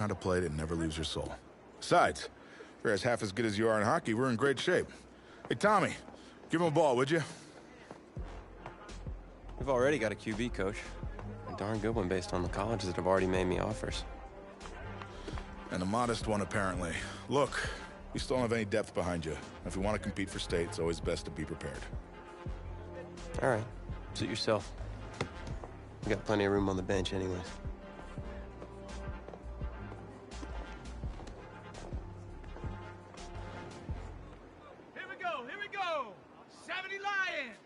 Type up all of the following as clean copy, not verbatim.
how to play it, it never leaves your soul. Besides, if you're as half as good as you are in hockey, we're in great shape. Hey, Tommy, give him a ball, would you? We've already got a QB coach. A darn good one based on the colleges that have already made me offers. And a modest one, apparently. Look, we still don't have any depth behind you. If we want to compete for state, it's always best to be prepared. All right, suit yourself. We got plenty of room on the bench anyways. Here we go! 70 Lions!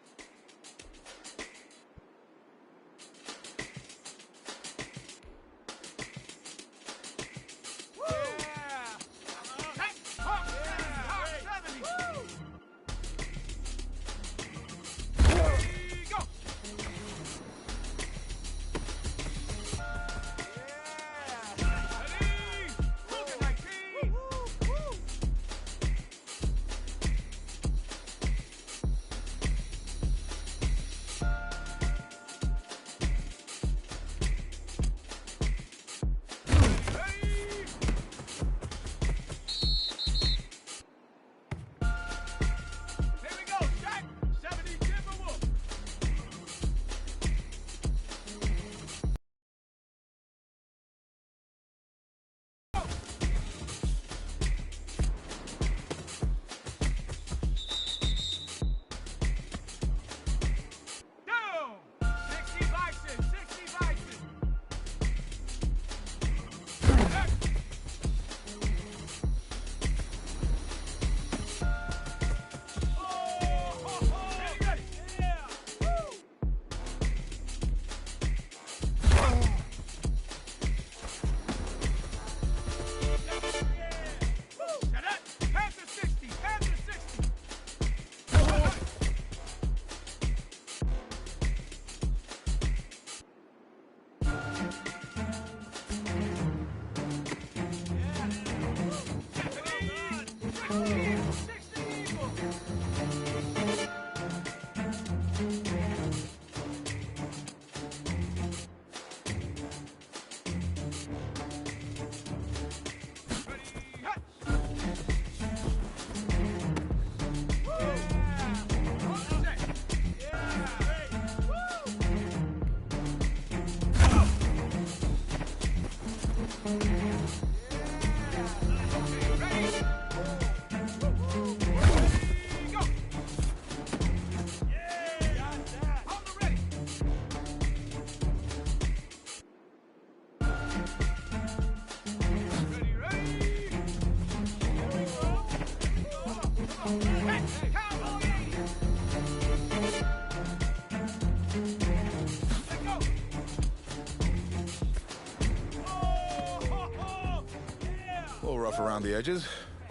A little rough around the edges.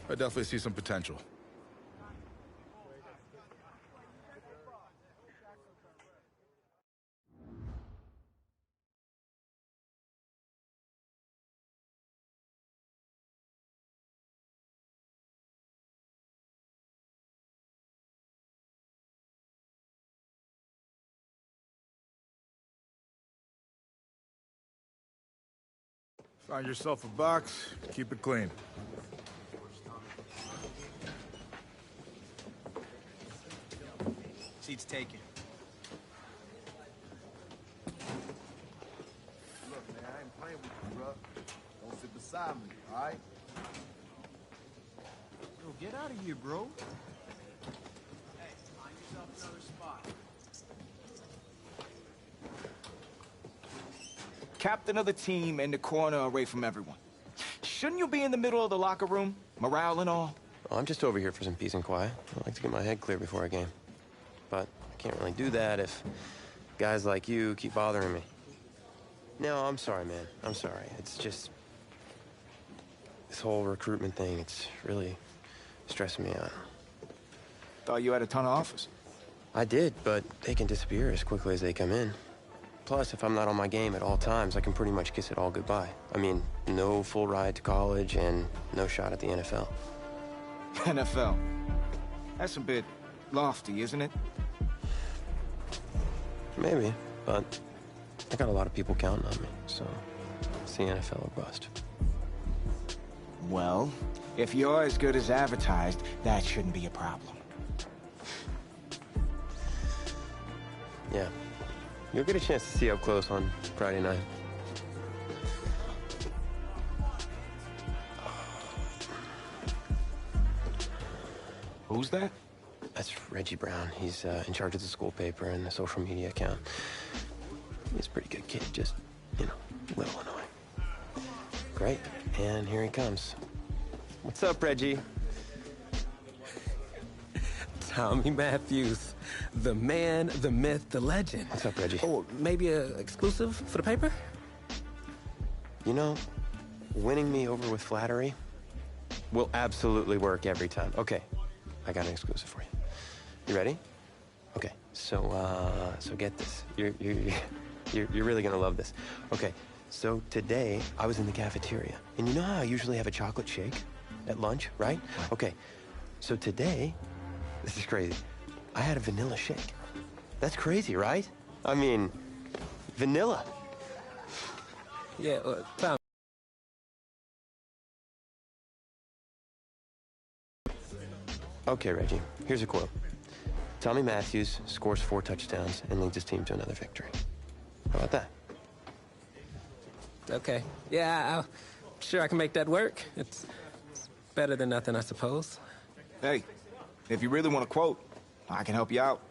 I definitely see some potential. Find yourself a box, keep it clean. Seats taken. Look, man, I ain't playing with you, bro. Don't sit beside me, all right? Yo, get out of here, bro. Hey, find yourself another spot. Captain of the team in the corner away from everyone. Shouldn't you be in the middle of the locker room? Morale and all? Well, I'm just over here for some peace and quiet. I like to get my head clear before a game. But I can't really do that if guys like you keep bothering me. No, I'm sorry, man. I'm sorry. It's just... this whole recruitment thing, it's really stressing me out. Thought you had a ton of offers. I did, but they can disappear as quickly as they come in. Plus, if I'm not on my game at all times, I can pretty much kiss it all goodbye. I mean, no full ride to college and no shot at the NFL. NFL? That's a bit lofty, isn't it? Maybe, but I got a lot of people counting on me, so it's the NFL or bust. Well, if you're as good as advertised, that shouldn't be a problem. Yeah. You'll get a chance to see up close on Friday night. Who's that? That's Reggie Brown. He's in charge of the school paper and the social media account. He's a pretty good kid, just, you know, a little annoying. Great, and here he comes. What's up, Reggie? Tommy Matthews, the man, the myth, the legend. What's up, Reggie? Oh, maybe a exclusive for the paper? You know, winning me over with flattery will absolutely work every time. Okay, I got an exclusive for you. You ready? Okay, so get this. You're really gonna love this. Okay, so today I was in the cafeteria, and you know how I usually have a chocolate shake at lunch, right? Okay, so today, this is crazy. I had a vanilla shake. That's crazy, right? I mean, vanilla. Yeah, Tom. Okay, Reggie, here's a quote. Tommy Matthews scores 4 touchdowns and leads his team to another victory. How about that? Okay. Yeah, I'm sure I can make that work. It's better than nothing, I suppose. Hey, if you really want to quote, I can help you out.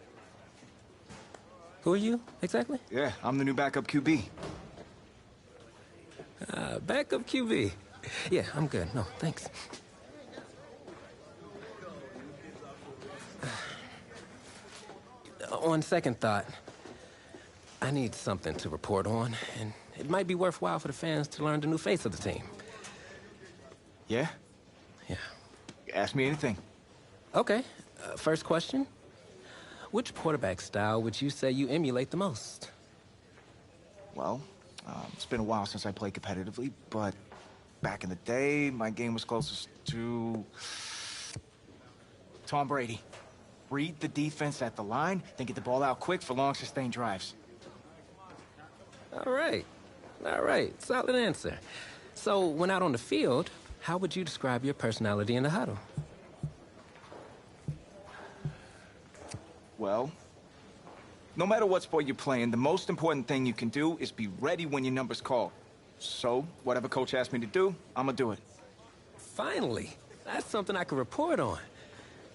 Who are you, exactly? Yeah, I'm the new backup QB. Backup QB. Yeah, I'm good. No, thanks. On second thought, I need something to report on, and it might be worthwhile for the fans to learn the new face of the team. Yeah? Yeah. Ask me anything. Okay, first question. Which quarterback style would you say you emulate the most? Well, it's been a while since I played competitively, but back in the day, my game was closest to Tom Brady. Read the defense at the line, then get the ball out quick for long, sustained drives. All right. Solid answer. So, when out on the field, how would you describe your personality in the huddle? Well, no matter what sport you're playing, the most important thing you can do is be ready when your number's called. So, whatever coach asks me to do, I'm gonna do it. Finally. That's something I can report on.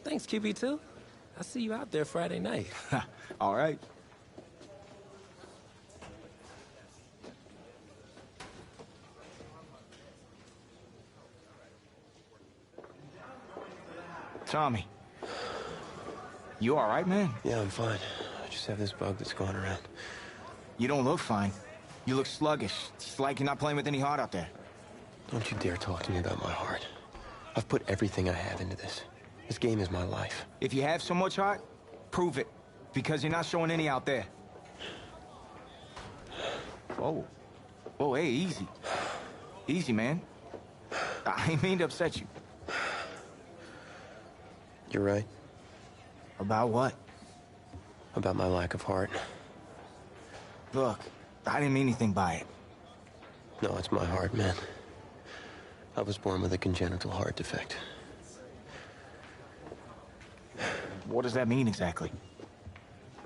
Thanks, QB2. I'll see you out there Friday night. All right. Tommy. You all right, man? Yeah, I'm fine. I just have this bug that's going around. You don't look fine. You look sluggish. It's like you're not playing with any heart out there. Don't you dare talk to me about my heart. I've put everything I have into this. This game is my life. If you have so much heart, prove it. Because you're not showing any out there. Whoa. Whoa, hey, easy. Easy, man. I ain't mean to upset you. You're right. About what? About my lack of heart. Look, I didn't mean anything by it. No, it's my heart, man. I was born with a congenital heart defect. What does that mean exactly?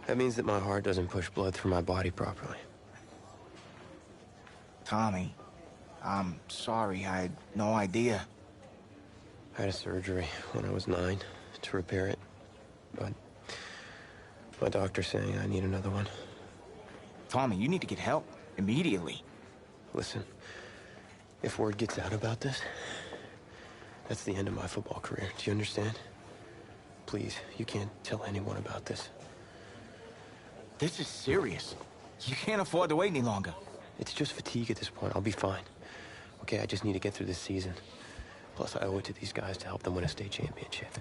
That means that my heart doesn't push blood through my body properly. Tommy, I'm sorry. I had no idea. I had a surgery when I was 9 to repair it, but my doctor's saying I need another one. Tommy, you need to get help immediately. Listen, if word gets out about this, that's the end of my football career. Do you understand? Please, you can't tell anyone about this. This is serious. You can't afford to wait any longer. It's just fatigue at this point. I'll be fine. Okay, I just need to get through this season. Plus, I owe it to these guys to help them win a state championship.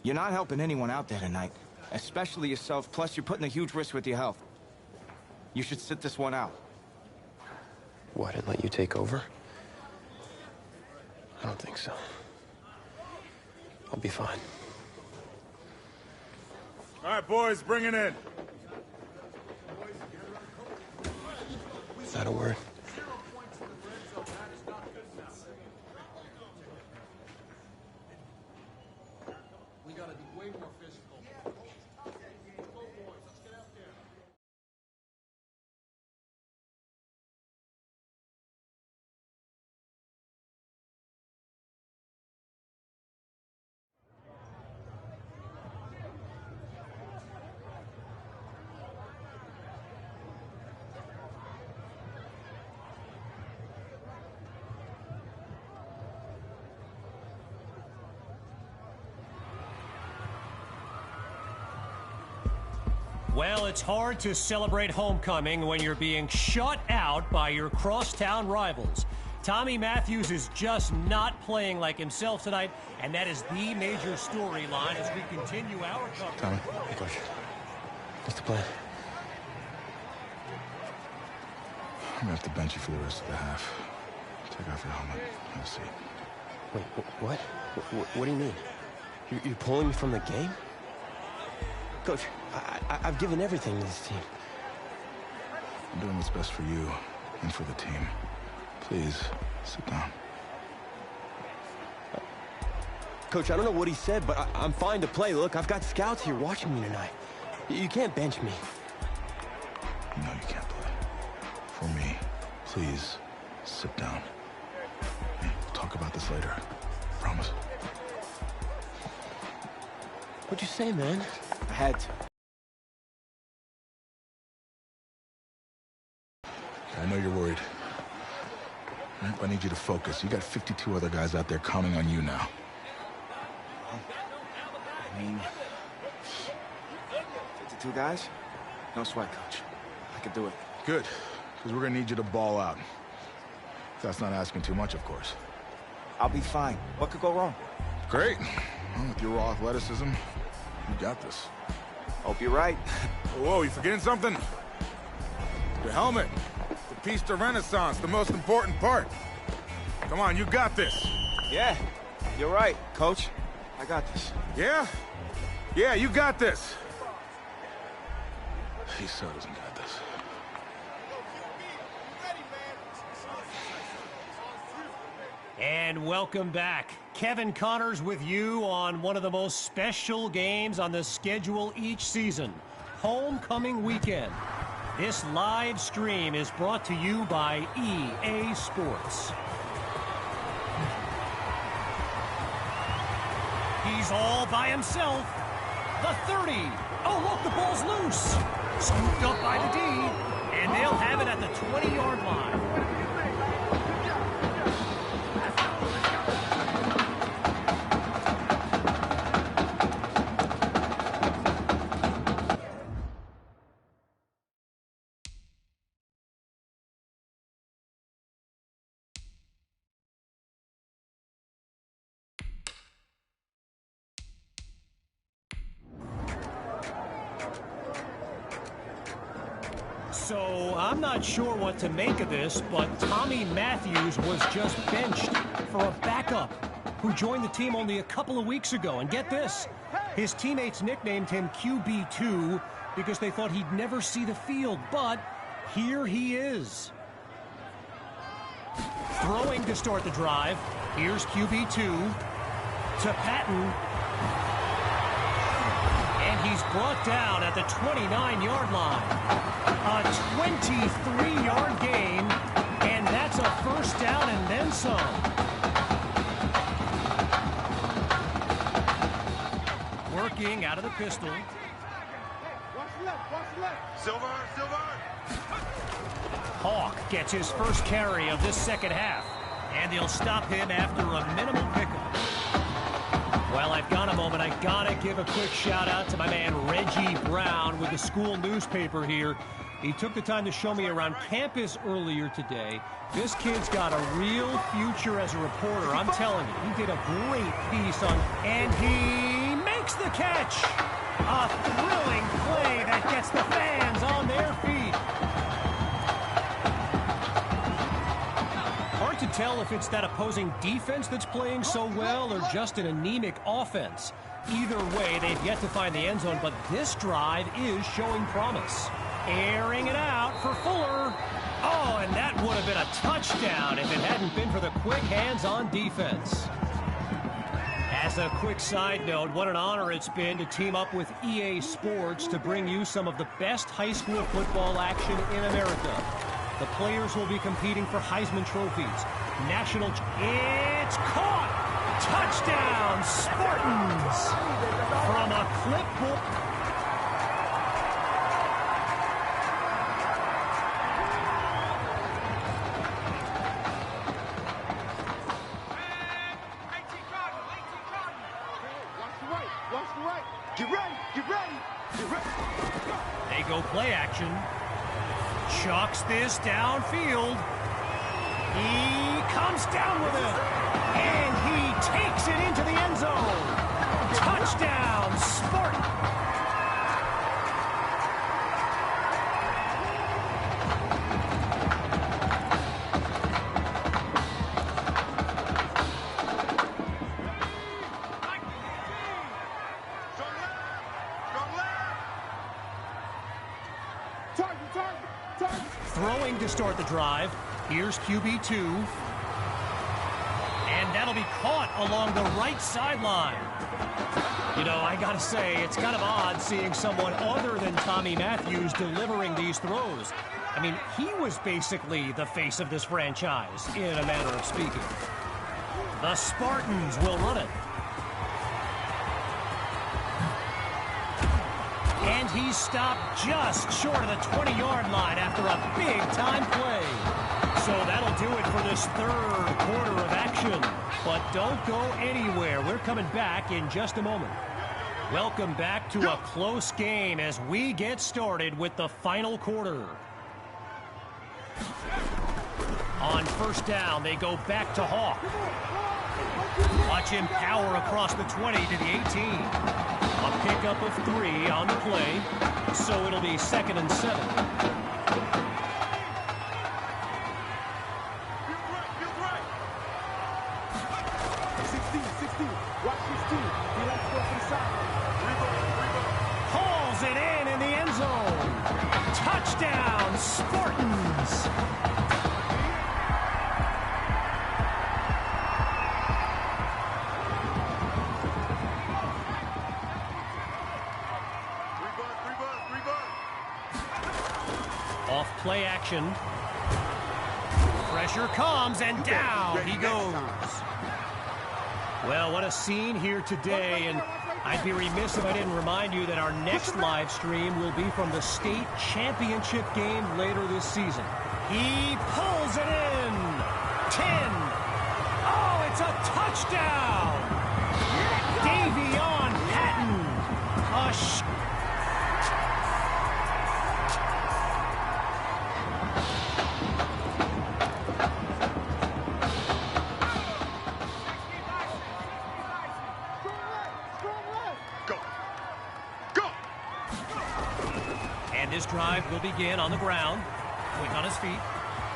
You're not helping anyone out there tonight, especially yourself, plus you're putting a huge risk with your health. You should sit this one out. What, and let you take over? I don't think so. I'll be fine. All right, boys, bring it in. Is that a word? Well, it's hard to celebrate homecoming when you're being shut out by your crosstown rivals. Tommy Matthews is just not playing like himself tonight, and that is the major storyline as we continue our coverage. Tommy, hey, Coach. What's the plan? I'm gonna have to bench you for the rest of the half. Take off your helmet. Have a seat. Wait, what? What do you mean? You're pulling me from the game? Coach, I've given everything to this team. I'm doing what's best for you and for the team. Please, sit down. Coach, I don't know what he said, but I'm fine to play. Look, I've got scouts here watching me tonight. You can't bench me. No, you can't play. For me, please, sit down. Hey, we'll talk about this later. Promise. What'd you say, man? I had to. I know you're worried. Right, but I need you to focus. You got 52 other guys out there counting on you now. I mean, 52 guys? No sweat, Coach. I could do it. Good, because we're gonna need you to ball out. That's not asking too much, of course. I'll be fine. What could go wrong? Great. Well, with your raw athleticism, you got this. Hope you're right. Whoa, you forgetting something? Your helmet. The piece de renaissance, the most important part. Come on, you got this. Yeah, you're right, Coach. I got this. Yeah? Yeah, you got this. He so doesn't got this. And welcome back. Kevin Connors with you on one of the most special games on the schedule each season, Homecoming Weekend. This live stream is brought to you by EA Sports. He's all by himself. The 30. Oh, look, the ball's loose. Scooped up by the D, and they'll have it at the 20-yard line. So, I'm not sure what to make of this, but Tommy Matthews was just benched for a backup who joined the team only a couple of weeks ago. And get this, his teammates nicknamed him QB2 because they thought he'd never see the field, but here he is. Throwing to start the drive. Here's QB2 to Patton. And he's brought down at the 29-yard line. A 23-yard gain, and that's a first down and then some. Working out of the pistol. Silver! Hawk gets his first carry of this second half, and they'll stop him after a minimal pickup. Well, I've got a moment. I gotta give a quick shout out to my man Reggie Brown with the school newspaper here. He took the time to show me around campus earlier today. This kid's got a real future as a reporter. I'm telling you, he did a great piece on, and he makes the catch. A thrilling play that gets the fans on their feet. Hard to tell if it's that opposing defense that's playing so well or just an anemic offense. Either way, they've yet to find the end zone, but this drive is showing promise. Airing it out for Fuller. Oh, and that would have been a touchdown if it hadn't been for the quick hands on defense. As a quick side note, what an honor it's been to team up with EA Sports to bring you some of the best high school football action in America. The players will be competing for Heisman trophies. National... It's caught! Touchdown, Spartans! From a clipboard... They go play action. Chucks this downfield. He comes down with it. And he takes it into the end zone. Touchdown, Spartan. Throwing to start the drive. Here's QB2. And that'll be caught along the right sideline. You know, I gotta say, it's kind of odd seeing someone other than Tommy Matthews delivering these throws. I mean, he was basically the face of this franchise, in a manner of speaking. The Spartans will run it. And he's stopped just short of the 20-yard line after a big-time play. So that'll do it for this third quarter of action. But don't go anywhere. We're coming back in just a moment. Welcome back to a close game as we get started with the final quarter. On first down, they go back to Hawk. Watch him power across the 20 to the 18. A pickup of 3 on the play, so it'll be 2nd and 7. Hauls it in the end zone. Touchdown, Spartans. Off play action. Pressure comes and down he goes. Well, what a scene here today, and I'd be remiss if I didn't remind you that our next live stream will be from the state championship game later this season. He pulls it in. 10. Oh, it's a touchdown. Davion Patton. And this drive will begin on the ground. Quick on his feet.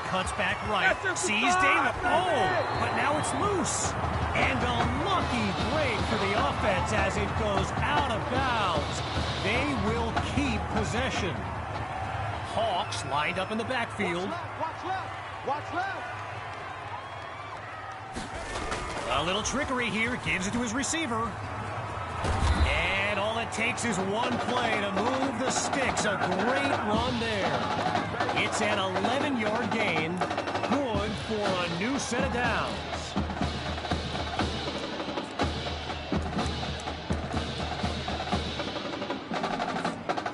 Cuts back right. Sees David. Oh, but now it's loose. And a lucky break for the offense as it goes out of bounds. They will keep possession. Hawks lined up in the backfield. Watch left. Watch left. A little trickery here. Gives it to his receiver. And all it takes is one play to move the sticks. A great run there. It's an 11-yard gain. Good for a new set of downs.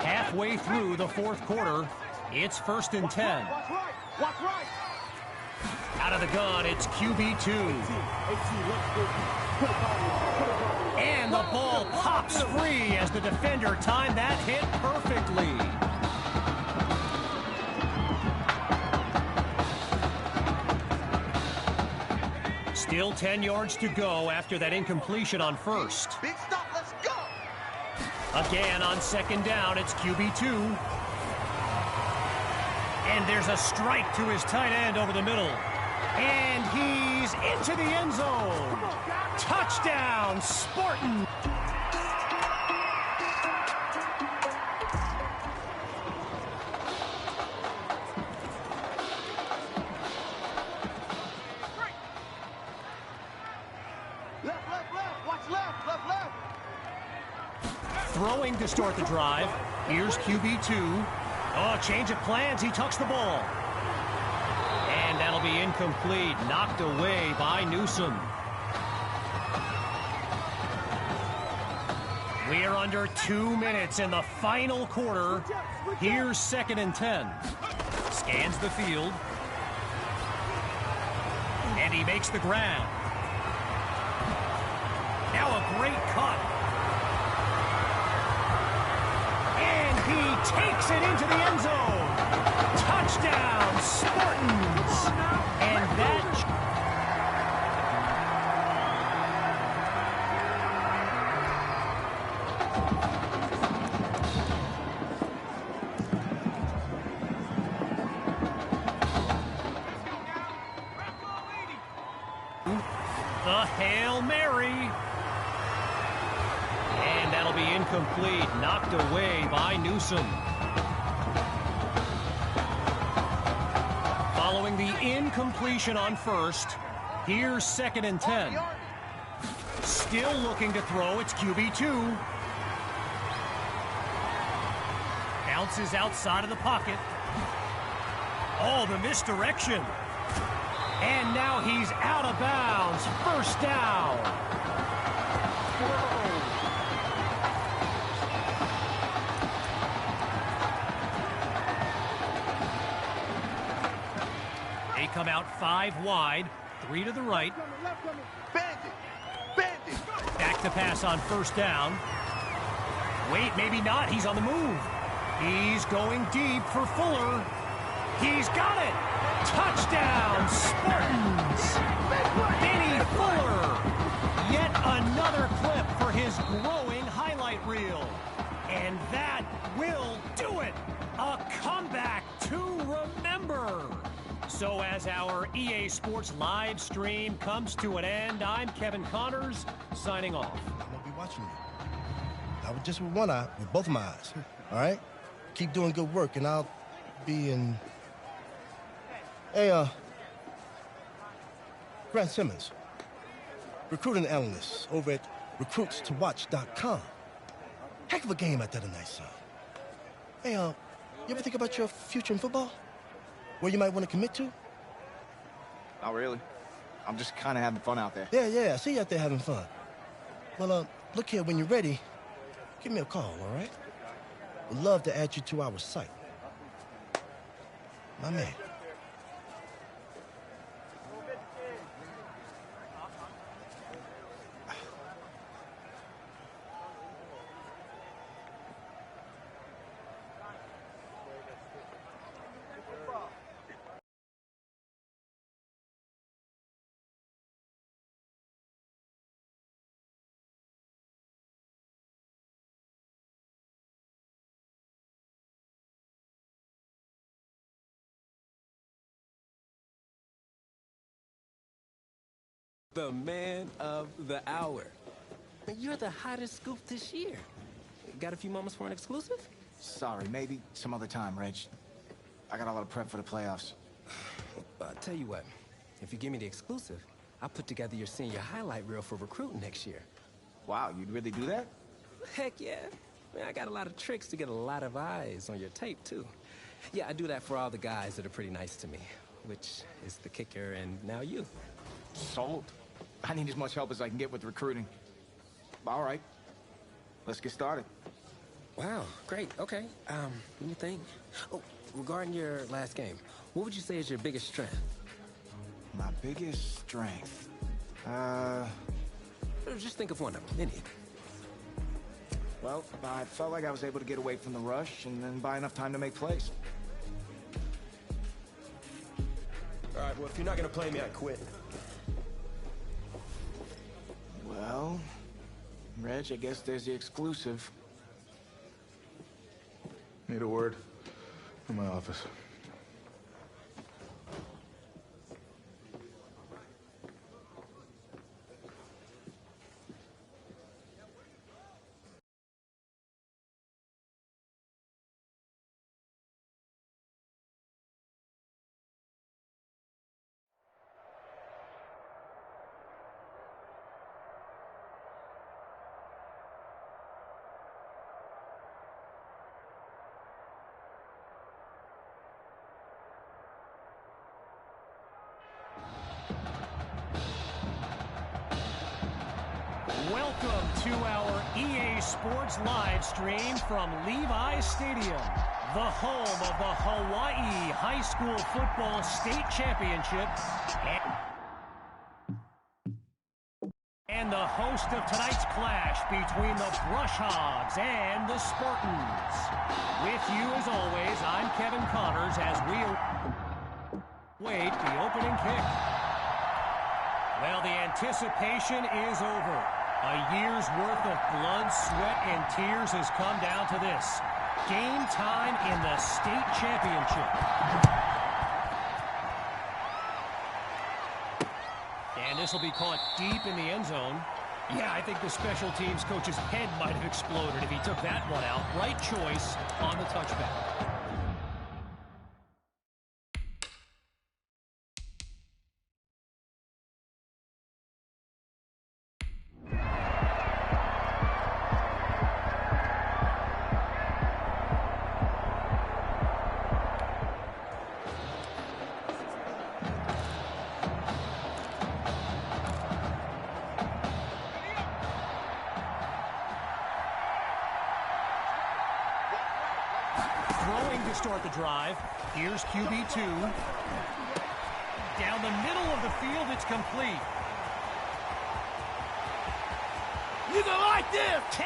Halfway through the fourth quarter, it's 1st and 10. Watch right. Watch right. Out of the gun, it's QB2. And the ball pops free as the defender timed that hit perfectly. Still 10 yards to go after that incompletion on first. Big stop. Let's go. Again on 2nd down, it's QB2. And there's a strike to his tight end over the middle. And he's into the end zone. Touchdown, Spartan. Left. Watch left. Throwing to start the drive. Here's QB2. Oh, change of plans. He tucks the ball. And that'll be incomplete. Knocked away by Newsom. We're under 2 minutes in the final quarter. Here's 2nd and 10. Scans the field. And he makes the grab. Now a great cut. And he takes it into the end zone. Touchdown, Spartans. And that... The Hail Mary. And that'll be incomplete, knocked away by Newsom. Following the incompletion on first, here's 2nd and 10. Still looking to throw, it's QB2. Bounces outside of the pocket. Oh, the misdirection. And now he's out of bounds. First down. They come out 5 wide, 3 to the right. Back to pass on first down. Wait, maybe not. He's on the move. He's going deep for Fuller. He's got it. Touchdown, Spartans! Benny Fuller! Yet another clip for his growing highlight reel. And that will do it! A comeback to remember! So as our EA Sports live stream comes to an end, I'm Kevin Connors, signing off. I'm going to be watching you. Not just with one eye, with both of my eyes. All right? Keep doing good work, and I'll be in... Hey, Grant Simmons, recruiting analyst over at recruitstowatch.com. Heck of a game out there tonight, son. Hey, you ever think about your future in football? Where you might want to commit to? Not really. I'm just kind of having fun out there. Yeah, I see you out there having fun. Well, look here, when you're ready, give me a call, all right? Would love to add you to our site. My man. The man of the hour. You're the hottest scoop this year. Got a few moments for an exclusive? Sorry, maybe some other time, Reg. I got a lot of prep for the playoffs. I'll tell you what. If you give me the exclusive, I'll put together your senior highlight reel for recruiting next year. Wow, you'd really do that? Heck yeah. Man, I got a lot of tricks to get a lot of eyes on your tape, too. Yeah, I do that for all the guys that are pretty nice to me, which is the kicker and now you. Sold. I need as much help as I can get with recruiting. All right. Let's get started. Wow, great. Okay. Let me think. Oh, regarding your last game, what would you say is your biggest strength? My biggest strength? Just think of one of them, any. Well, I felt like I was able to get away from the rush and then buy enough time to make plays. All right, well, if you're not going to play me, I quit. Well, Reg, I guess there's the exclusive. Need a word in my office. Welcome to our EA Sports live stream from Levi's Stadium, the home of the Hawaii High School Football State Championship And the host of tonight's clash between the Brush Hogs and the Spartans. With you as always, I'm Kevin Connors as we await the opening kick. Well, the anticipation is over. A year's worth of blood, sweat, and tears has come down to this. Game time in the state championship. And this will be caught deep in the end zone. Yeah, I think the special teams coach's head might have exploded if he took that one out. Right choice on the touchback. Throwing to start the drive. Here's QB2. Down the middle of the field, it's complete. You go like this. 10.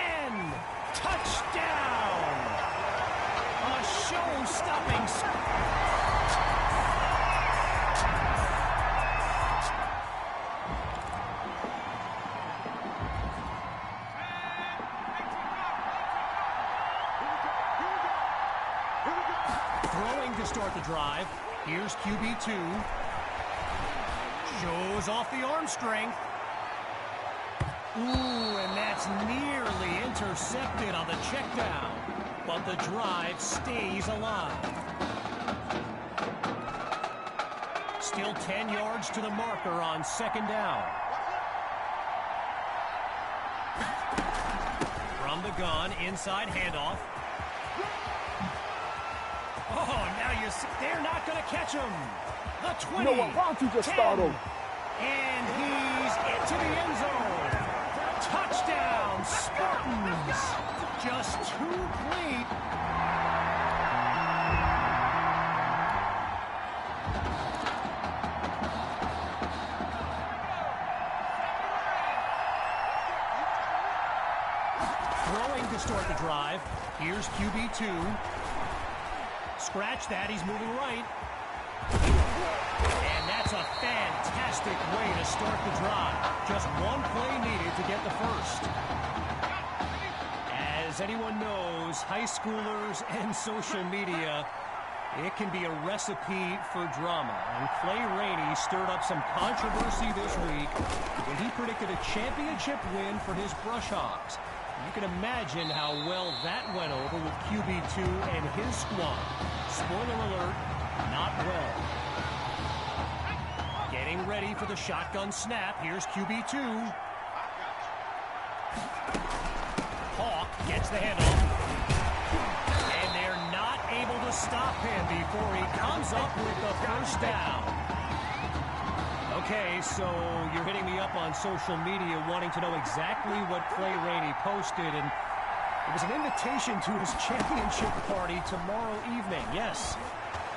Touchdown. A show-stopping. Throwing to start the drive. Here's QB2. Shows off the arm strength. Ooh, and that's nearly intercepted on the check down. But the drive stays alive. Still 10 yards to the marker on second down. From the gun, inside handoff. Oh, now you see, they're not going to catch him. The 20. You know what? Why don't you just start over? And he's into the end zone. Touchdown, Spartans. Just too late. Throwing to start the drive. Here's QB2. Scratch that, he's moving right. And that's a fantastic way to start the drive. Just one play needed to get the first. As anyone knows, high schoolers and social media, it can be a recipe for drama. And Clay Rainey stirred up some controversy this week when he predicted a championship win for his Brush Hogs. You can imagine how well that went over with QB2 and his squad. Spoiler alert, not well. Getting ready for the shotgun snap. Here's QB2. Hawk gets the handoff. And they're not able to stop him before he comes up with the first down. Okay, so you're hitting me up on social media wanting to know exactly what Clay Rainey posted, and it was an invitation to his championship party tomorrow evening. Yes,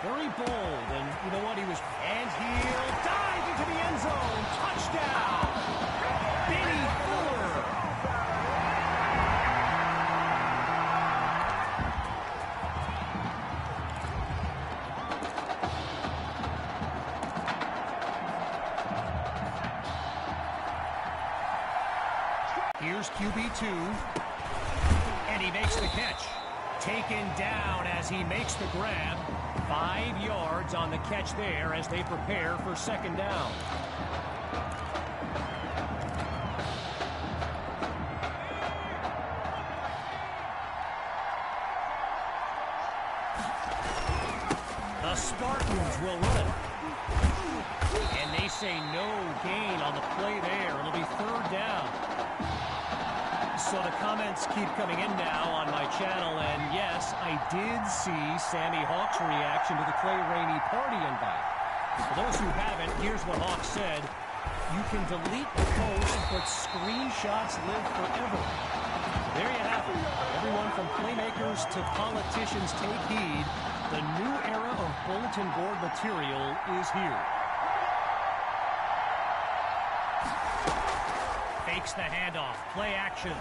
very bold, and you know what? And he'll dive into the end zone. Touchdown! Benny Fuller! Here's QB2, and he makes the catch. Taken down as he makes the grab. 5 yards on the catch there as they prepare for second down. The Spartans will run it. And they say no gain on the play there. It'll be third down. So the comments keep coming in now on my channel, and yes, I did see Sammy Hawk's reaction to the Clay Rainey party invite. For those who haven't, here's what Hawk said. You can delete the post, but screenshots live forever. There you have it. Everyone from playmakers to politicians, take heed. The new era of bulletin board material is here. Fake fakes the handoff. Play action.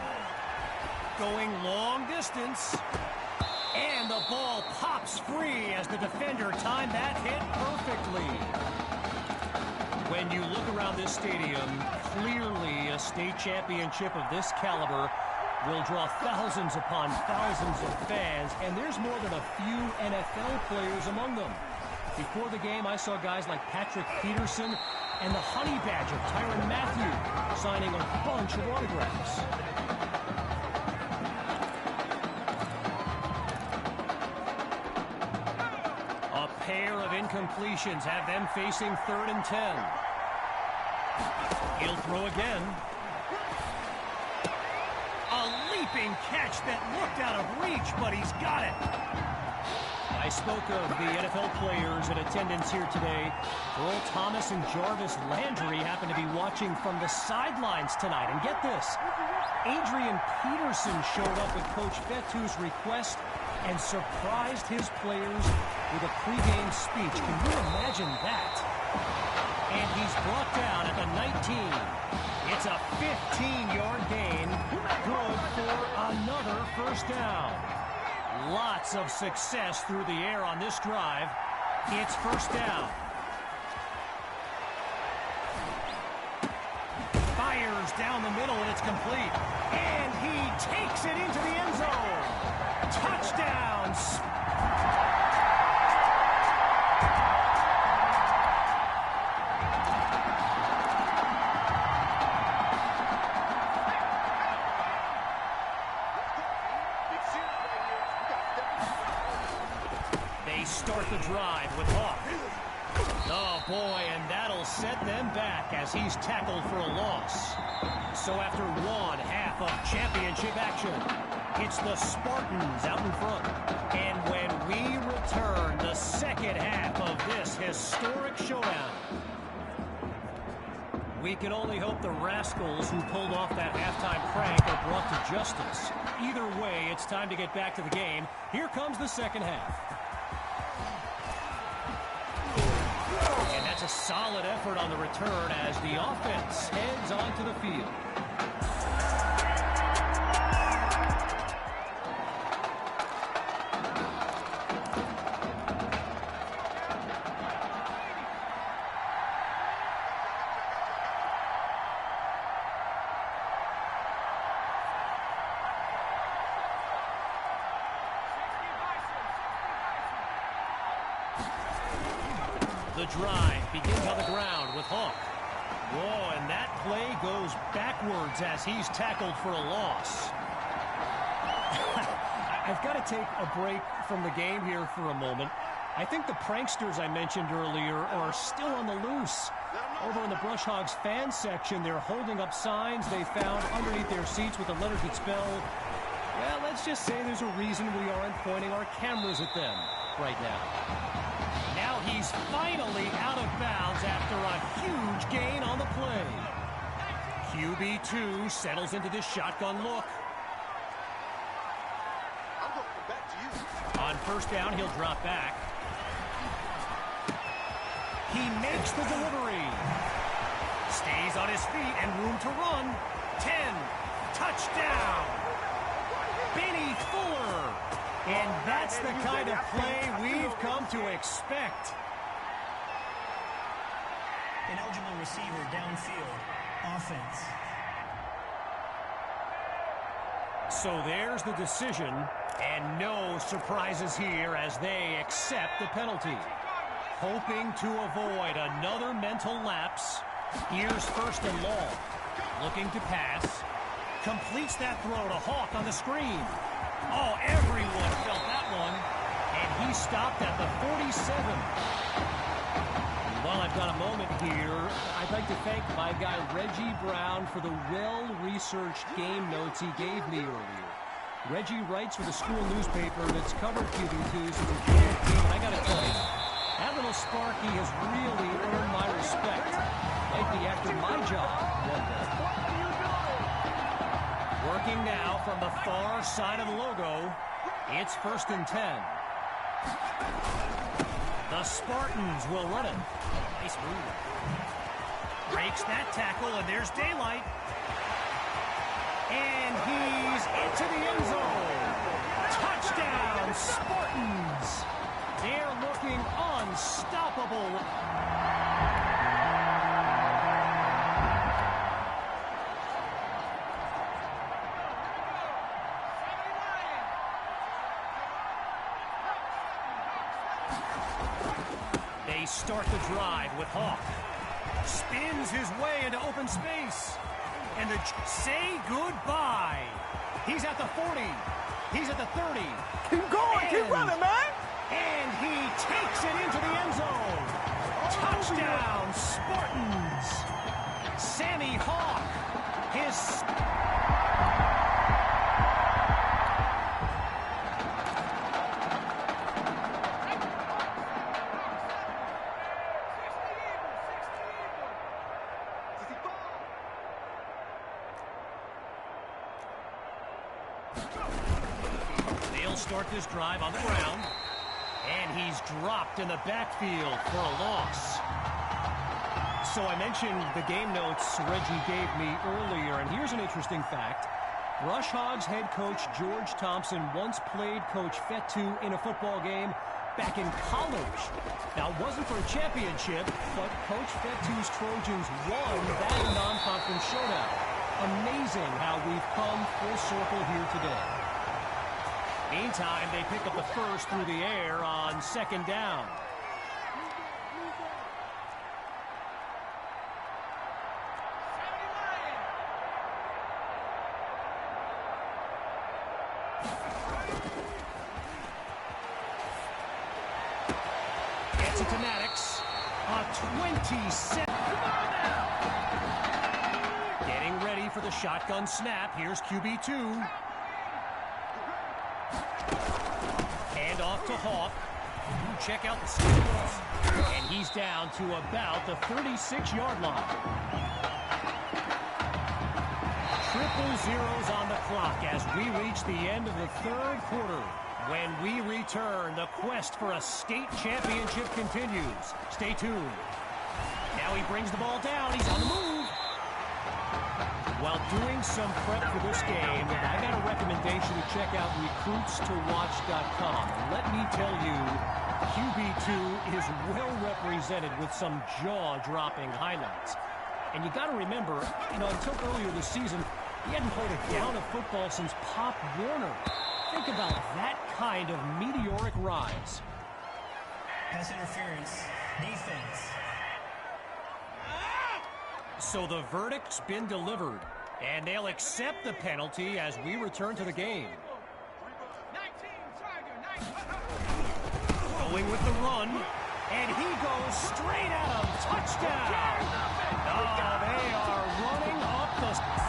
Going long distance. And the ball pops free as the defender timed that hit perfectly. When you look around this stadium, clearly a state championship of this caliber will draw thousands upon thousands of fans, and there's more than a few NFL players among them. Before the game, I saw guys like Patrick Peterson and the Honey Badger, Tyrann Mathieu, signing a bunch of autographs. A pair of incompletions have them facing 3rd and 10. He'll throw again. A leaping catch that looked out of reach, but he's got it. I spoke of the NFL players in attendance here today. Earl Thomas and Jarvis Landry happen to be watching from the sidelines tonight. And get this, Adrian Peterson showed up at Coach Fettu's request and surprised his players with a pregame speech. Can you imagine that? And he's brought down at the 19. It's a 15-yard gain, good for another first down. Lots of success through the air on this drive. It's first down. Fires down the middle, and it's complete. And he takes it into the end zone. Touchdown. Start the drive with Hawk. Oh boy, and that'll set them back as he's tackled for a loss. So after one half of championship action, it's the Spartans out in front. And when we return, the second half of this historic showdown, we can only hope the rascals who pulled off that halftime prank are brought to justice. Either way, it's time to get back to the game. Here comes the second half. That's a solid effort on the return as the offense heads onto the field. The drive begins on the ground with Hawk. Whoa, and that play goes backwards as he's tackled for a loss. I've got to take a break from the game here for a moment. I think the pranksters I mentioned earlier are still on the loose. Over in the Brush Hogs fan section, they're holding up signs they found underneath their seats with the letters that spell, well, let's just say there's a reason we aren't pointing our cameras at them right now. Now he's finally out of bounds after a huge gain on the play. QB2 settles into this shotgun look. On first down, he'll drop back. He makes the delivery. Stays on his feet and room to run. 10. Touchdown. Benny Fuller. And that's the kind of play we've come to expect. An eligible receiver downfield. Offense. So there's the decision, and no surprises here as they accept the penalty. Hoping to avoid another mental lapse. Here's first and long. Looking to pass. Completes that throw to Hawk on the screen. Oh, everyone felt that one. And he stopped at the 47. Well, I've got a moment here. I'd like to thank my guy Reggie Brown for the well-researched game notes he gave me earlier. Reggie writes for the school newspaper that's covered QB2 since the junior team, and I gotta tell you, that little Sparky has really earned my respect. Might be after my job one day. Working now from the far side of the logo, it's first and 10. The Spartans will run it. Nice move. Breaks that tackle, and there's daylight. And he's into the end zone. Touchdown, Spartans. They're looking unstoppable. They start the drive with Hawk. Spins his way into open space. And the say goodbye. He's at the 40. He's at the 30. Keep going, keep running, man. And he takes it into the end zone. Touchdown, Spartans. Sammy Hawk. His... They'll start this drive on the ground. And he's dropped in the backfield for a loss. So I mentioned the game notes Reggie gave me earlier, and here's an interesting fact. Rush Hogs head coach George Thompson once played Coach Fetu in a football game back in college. Now, it wasn't for a championship, but Coach Fetu's Trojans won that non-conference showdown. Amazing how we've come full circle here today. Meantime, they pick up the first through the air on second down. Gets it to Maddox. A 27. Getting ready for the shotgun snap. Here's QB2. Hand off to Hawk. Check out the stats. And he's down to about the 36-yard line. Triple zeros on the clock as we reach the end of the third quarter. When we return, the quest for a state championship continues. Stay tuned. Now he brings the ball down. He's on the move. While doing some prep for this game, I got a recommendation to check out recruitstowatch.com. And let me tell you, QB2 is well represented with some jaw-dropping highlights. And you got to remember, until earlier this season, he hadn't played a down of football since Pop Warner. Think about that kind of meteoric rise. Pass interference. Defense. So the verdict's been delivered, and they'll accept the penalty as we return to the game. Going with the run, and he goes straight at him. Touchdown! Oh, they are running up the...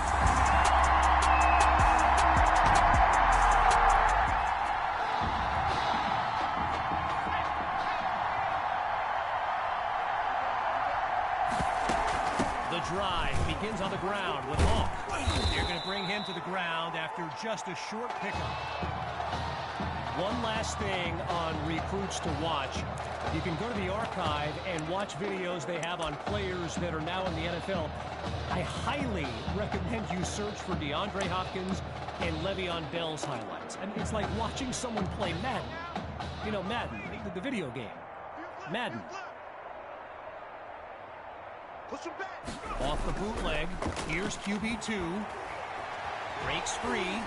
The drive begins on the ground with Hawk. They're going to bring him to the ground after just a short pickup. One last thing on Recruits to Watch. You can go to the archive and watch videos they have on players that are now in the NFL. I highly recommend you search for DeAndre Hopkins and Le'Veon Bell's highlights. I mean, it's like watching someone play Madden. Madden, the video game. Madden. Off the bootleg, here's QB2. Breaks free.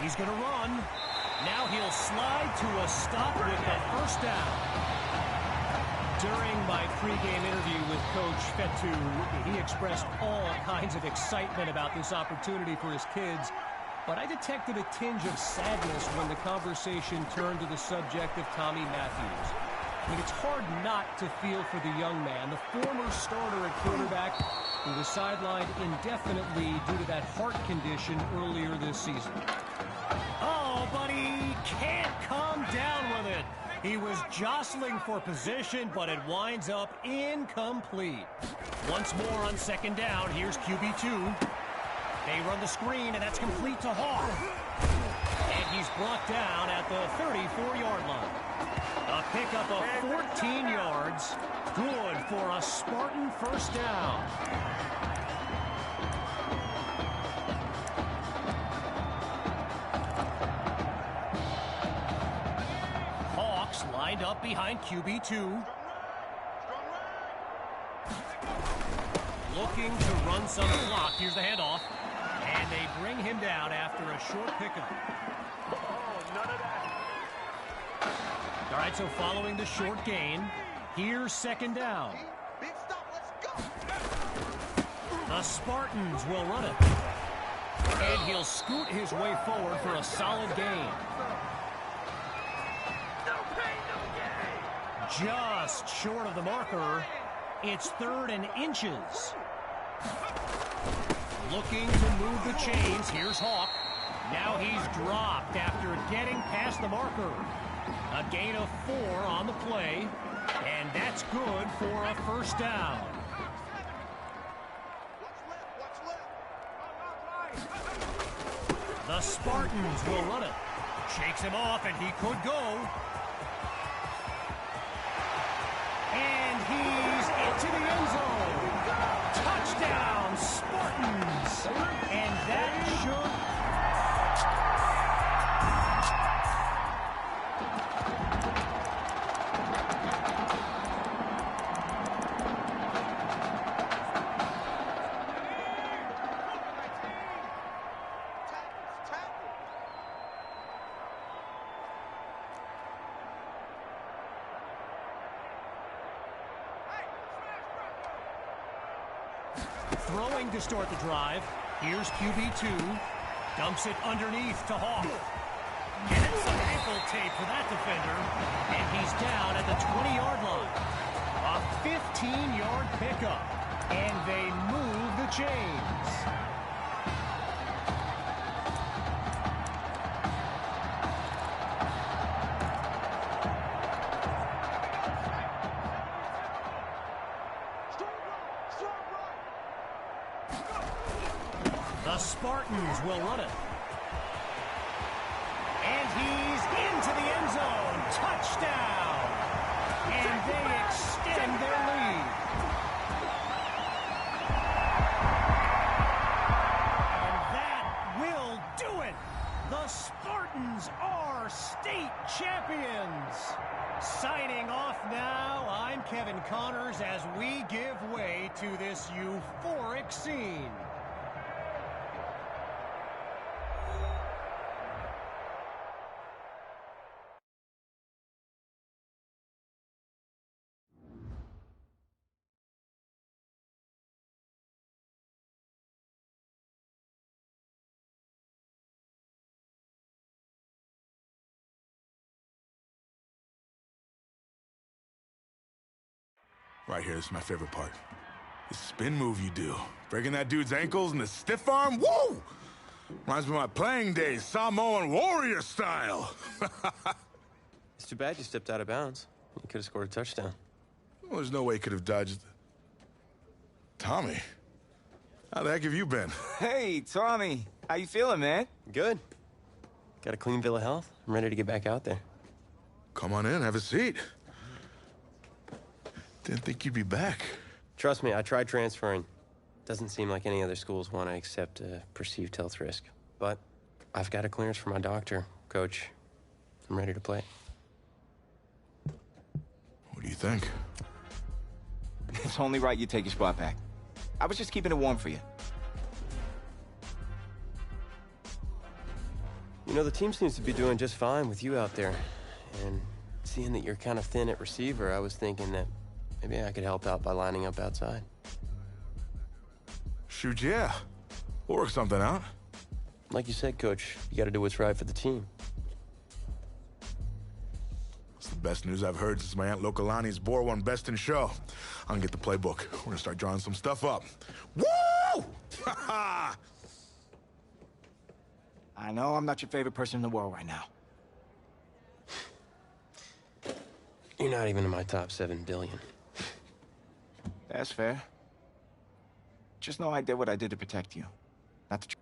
He's going to run. Now he'll slide to a stop with the first down. During my pregame interview with Coach Fetu, he expressed all kinds of excitement about this opportunity for his kids. But I detected a tinge of sadness when the conversation turned to the subject of Tommy Matthews. I mean, it's hard not to feel for the young man, the former starter at quarterback who was sidelined indefinitely due to that heart condition earlier this season. Oh, but he can't come down with it. He was jostling for position, but it winds up incomplete. Once more on second down, here's QB2. They run the screen, and that's complete to Hawk. And he's brought down at the 34-yard line. A pickup of 14 yards. Good for a Spartan first down. lined up behind QB2. Looking to run some clock. Here's the handoff. And they bring him down after a short pickup. All right, so following the short gain, here's second down. Big stop, let's go. The Spartans will run it. And he'll scoot his way forward for a solid gain. Just short of the marker. It's 3rd and inches. Looking to move the chains. Here's Hawk. Now he's dropped after getting past the marker. A gain of 4 on the play. And that's good for a first down. The Spartans will run it. Shakes him off, and he could go. And he's into the end zone. Touchdown, Spartans. And that should... Throwing to start the drive. Here's QB2. Dumps it underneath to Hawk. Gets some ankle tape for that defender. And he's down at the 20-yard line. A 15-yard pickup. And they move the chains. The Spartans will run it. And he's into the end zone. Touchdown. And they extend their lead. And that will do it. The Spartans are state champions. Signing off now, I'm Kevin Connors as we give way to this euphoric scene. Right here, this is my favorite part. The spin move you do. Breaking that dude's ankles and the stiff arm, woo! Reminds me of my playing days, Samoan warrior style. It's too bad you stepped out of bounds. You could have scored a touchdown. Well, there's no way he could have dodged. Tommy, how the heck have you been? Hey, Tommy. How you feeling, man? Good. Got a clean bill of health. I'm ready to get back out there. Come on in, have a seat. Didn't think you'd be back. Trust me, I tried transferring. Doesn't seem like any other schools want to accept a perceived health risk. But I've got a clearance from my doctor, Coach. I'm ready to play. What do you think? It's only right you take your spot back. I was just keeping it warm for you. You know, the team seems to be doing just fine with you out there. And seeing that you're kind of thin at receiver, I was thinking that maybe I could help out by lining up outside. Shoot, yeah. We'll work something out. Like you said, Coach, you got to do what's right for the team. It's the best news I've heard since my Aunt Lokalani's Boar won Best in Show. I'm gonna get the playbook. We're gonna start drawing some stuff up. Woo! I know I'm not your favorite person in the world right now. You're not even in my top 7 billion. That's fair. Just know I did what I did to protect you. Not to...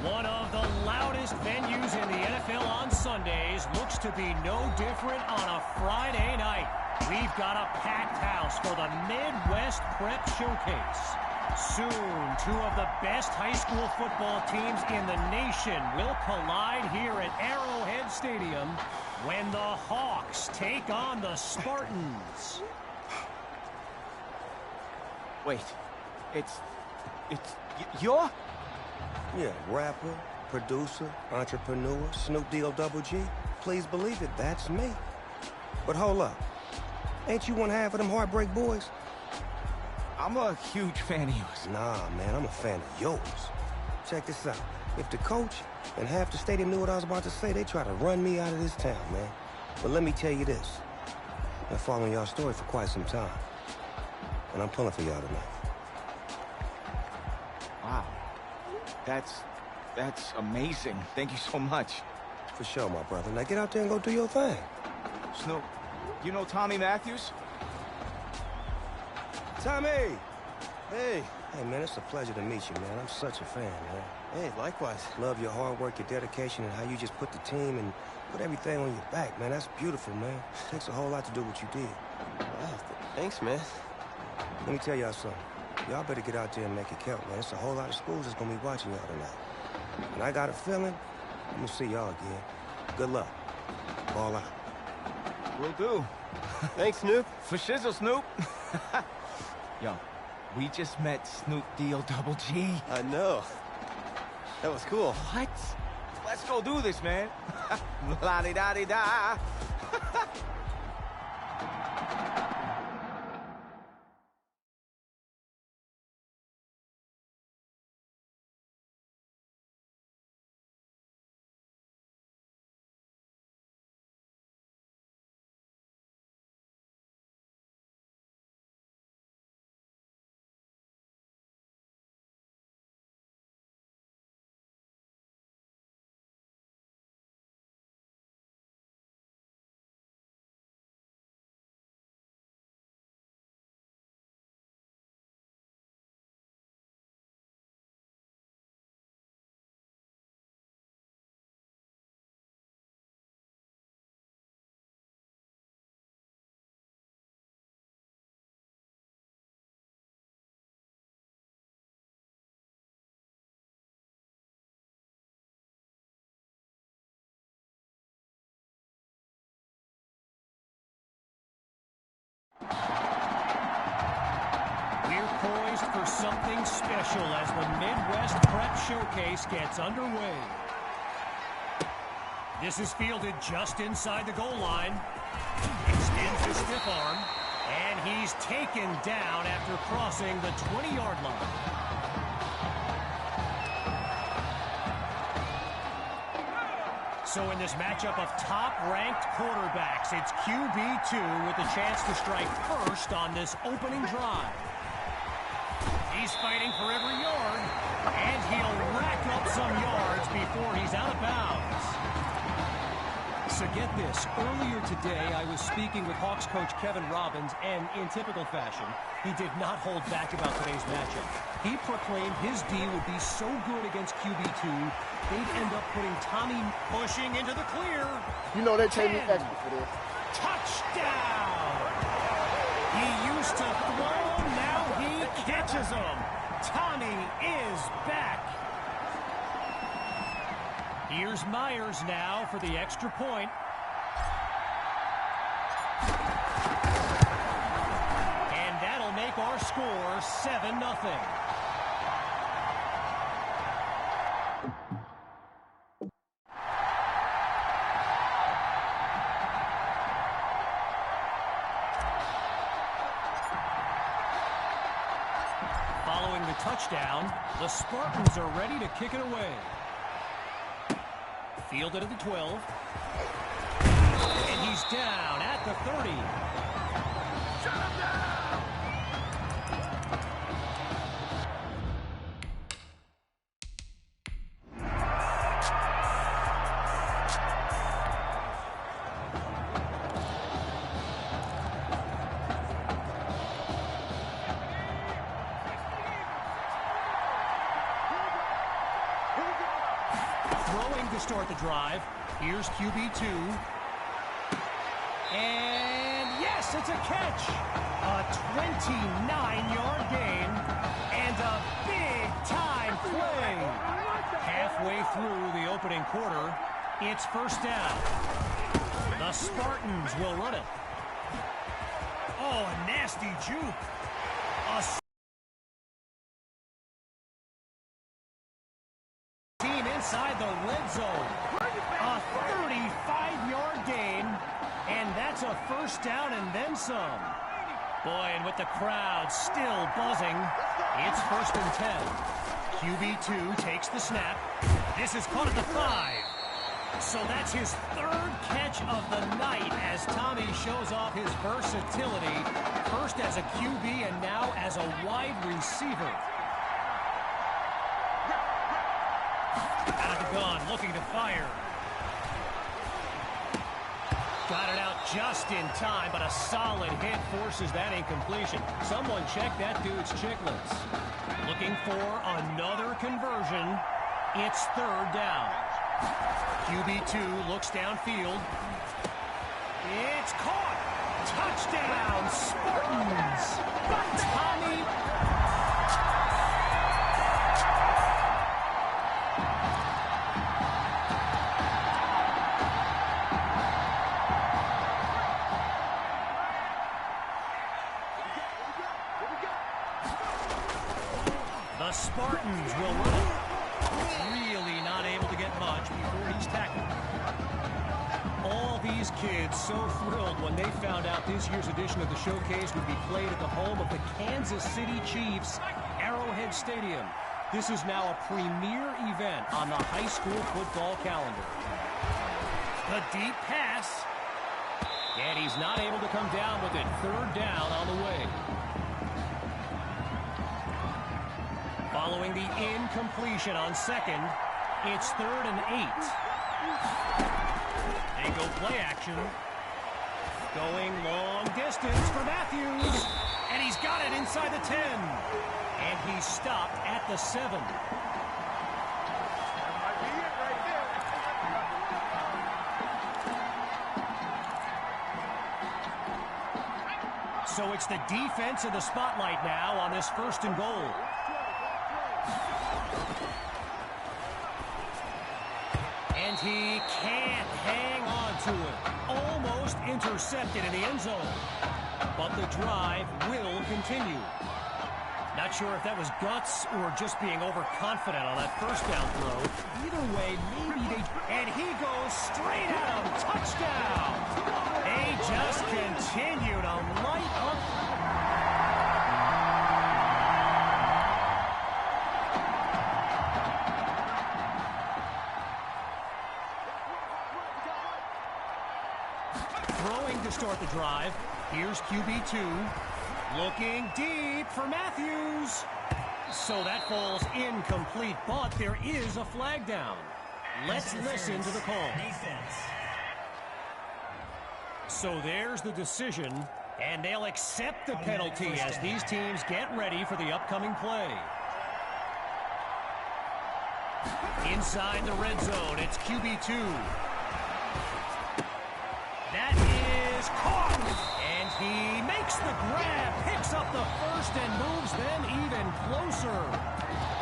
One of the loudest venues in the NFL on Sundays looks to be no different on a Friday night. We've got a packed house for the Midwest Prep Showcase. Soon, two of the best high school football teams in the nation will collide here at Arrowhead Stadium when the Hawks take on the Spartans. Wait, you're? Yeah, rapper, producer, entrepreneur, Snoop D-O-double-G. Please believe it, that's me. But hold up. Ain't you one half of them Heartbreak Boys? I'm a huge fan of yours. Nah, man, I'm a fan of yours. Check this out. If the coach and half the stadium knew what I was about to say, they try to run me out of this town, man. But let me tell you this. I've been following y'all story for quite some time. And I'm pulling for y'all tonight. Wow. That's amazing. Thank you so much. For sure, my brother. Now get out there and go do your thing. Snoop, you know Tommy Matthews? Tommy! Hey, man, it's a pleasure to meet you, man. I'm such a fan, man. Hey, likewise. Love your hard work, your dedication, and how you just put the team and put everything on your back, man. That's beautiful, man. It takes a whole lot to do what you did. Wow, thanks, man. Let me tell y'all something. Y'all better get out there and make it count, man. It's a whole lot of schools that's gonna be watching y'all tonight. And I got a feeling I'm gonna see y'all again. Good luck. Ball out. Will do. Thanks, Snoop. For shizzle, Snoop. Yo, we just met Snoop D-O-double-G. I know. That was cool. What? Let's go do this, man. La-di-da-di-da. We're poised for something special as the Midwest Prep Showcase gets underway. This is fielded just inside the goal line. Extends his stiff arm, and he's taken down after crossing the 20-yard line. So in this matchup of top-ranked quarterbacks, it's QB2 with the chance to strike first on this opening drive. He's fighting for every yard, and he'll rack up some yards before he's out of bounds. So get this, earlier today I was speaking with Hawks coach Kevin Robbins, and in typical fashion, he did not hold back about today's matchup. He proclaimed his D would be so good against QB2, they'd end up putting Tommy pushing into the clear. You know they take me extra for this. Touchdown! He used to throw, now he catches him. Tommy is back. Here's Myers now for the extra point. And that'll make our score 7-0. Following the touchdown, the Spartans are ready to kick it away. Fielded at the 12. And he's down at the 30. Shut him down! Throwing to start the drive. Here's QB2. And yes, it's a catch. A 29-yard gain and a big-time play. Halfway through the opening quarter, it's first down. The Spartans will run it. Oh, a nasty juke. Team inside the red zone. A 35-yard gain, and that's a first down and then some. Boy, and with the crowd still buzzing, it's first and 10. QB2 takes the snap. This is caught at the 5. So that's his third catch of the night as Tommy shows off his versatility, first as a QB and now as a wide receiver. Out of the gun, looking to fire. Got it out just in time, but a solid hit forces that incompletion. Someone check that dude's chicklets. Looking for another conversion. It's third down. QB2 looks downfield. It's caught. Touchdown, Spartans. Tommy. The Spartans will run it. Really not able to get much before he's tackled. All these kids so thrilled when they found out this year's edition of the showcase would be played at the home of the Kansas City Chiefs, Arrowhead Stadium. This is now a premier event on the high school football calendar. The deep pass. And he's not able to come down with it. Third down on the way. Following the incompletion on second, it's third and 8. They go play action. Going long distance for Matthews. And he's got it inside the 10. And he's stopped at the 7. So it's the defense in the spotlight now on this first and goal. And he can't hang on to it. Almost intercepted in the end zone. But the drive will continue. Not sure if that was guts or just being overconfident on that first down throw. Either way, maybe they... And he goes straight at him. Touchdown! They just continue to light up. Throwing to start the drive. Here's QB2. Looking deep for Matthews. So that falls incomplete, but there is a flag down. Let's listen to the call. Defense. So there's the decision, and they'll accept the penalty as these teams get ready for the upcoming play. Inside the red zone, it's QB2. That is caught, and he makes the grab, picks up the first, and moves them even closer.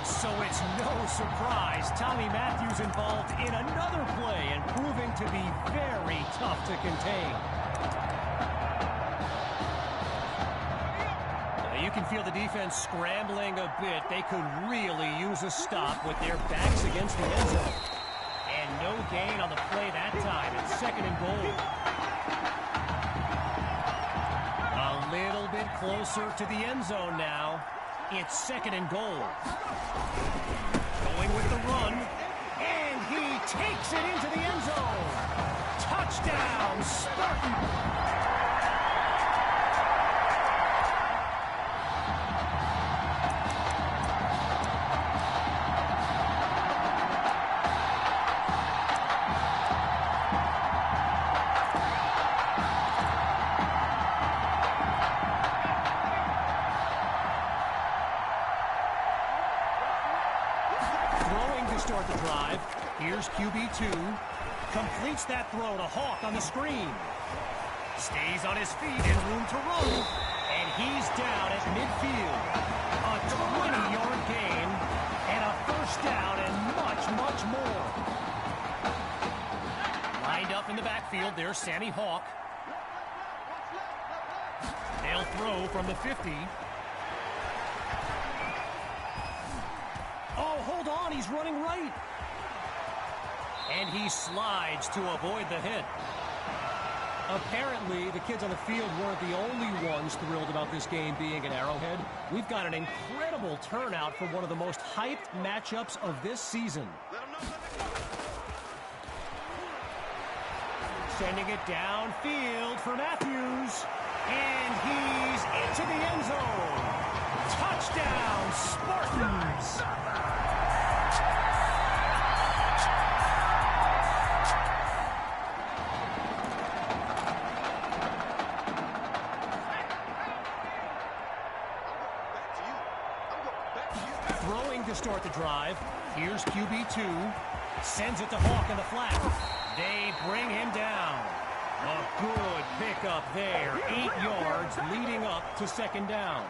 So it's no surprise Tommy Matthews involved in another play and proving to be very tough to contain. You can feel the defense scrambling a bit. They could really use a stop with their backs against the end zone. And no gain on the play that time. It's second and goal. A little bit closer to the end zone now. It's second and goal. Going with the run. And he takes it into the end zone. Touchdown, Spartan. to start the drive. Here's QB2. Completes that throw to Hawk on the screen. Stays on his feet and room to run. And he's down at midfield. A 20-yard gain and a first down and much, much more. Lined up in the backfield, there's Sammy Hawk. They'll throw from the 50. Oh, hold on, he's running right. And he slides to avoid the hit. Apparently, the kids on the field weren't the only ones thrilled about this game being at Arrowhead. We've got an incredible turnout for one of the most hyped matchups of this season. Sending it downfield for Matthews. And he's into the end zone. Touchdown, Spartans! Throwing to start the drive. Here's QB2. Sends it to Hawk in the flat. They bring him down. A good pickup there. 8 yards leading up to second down.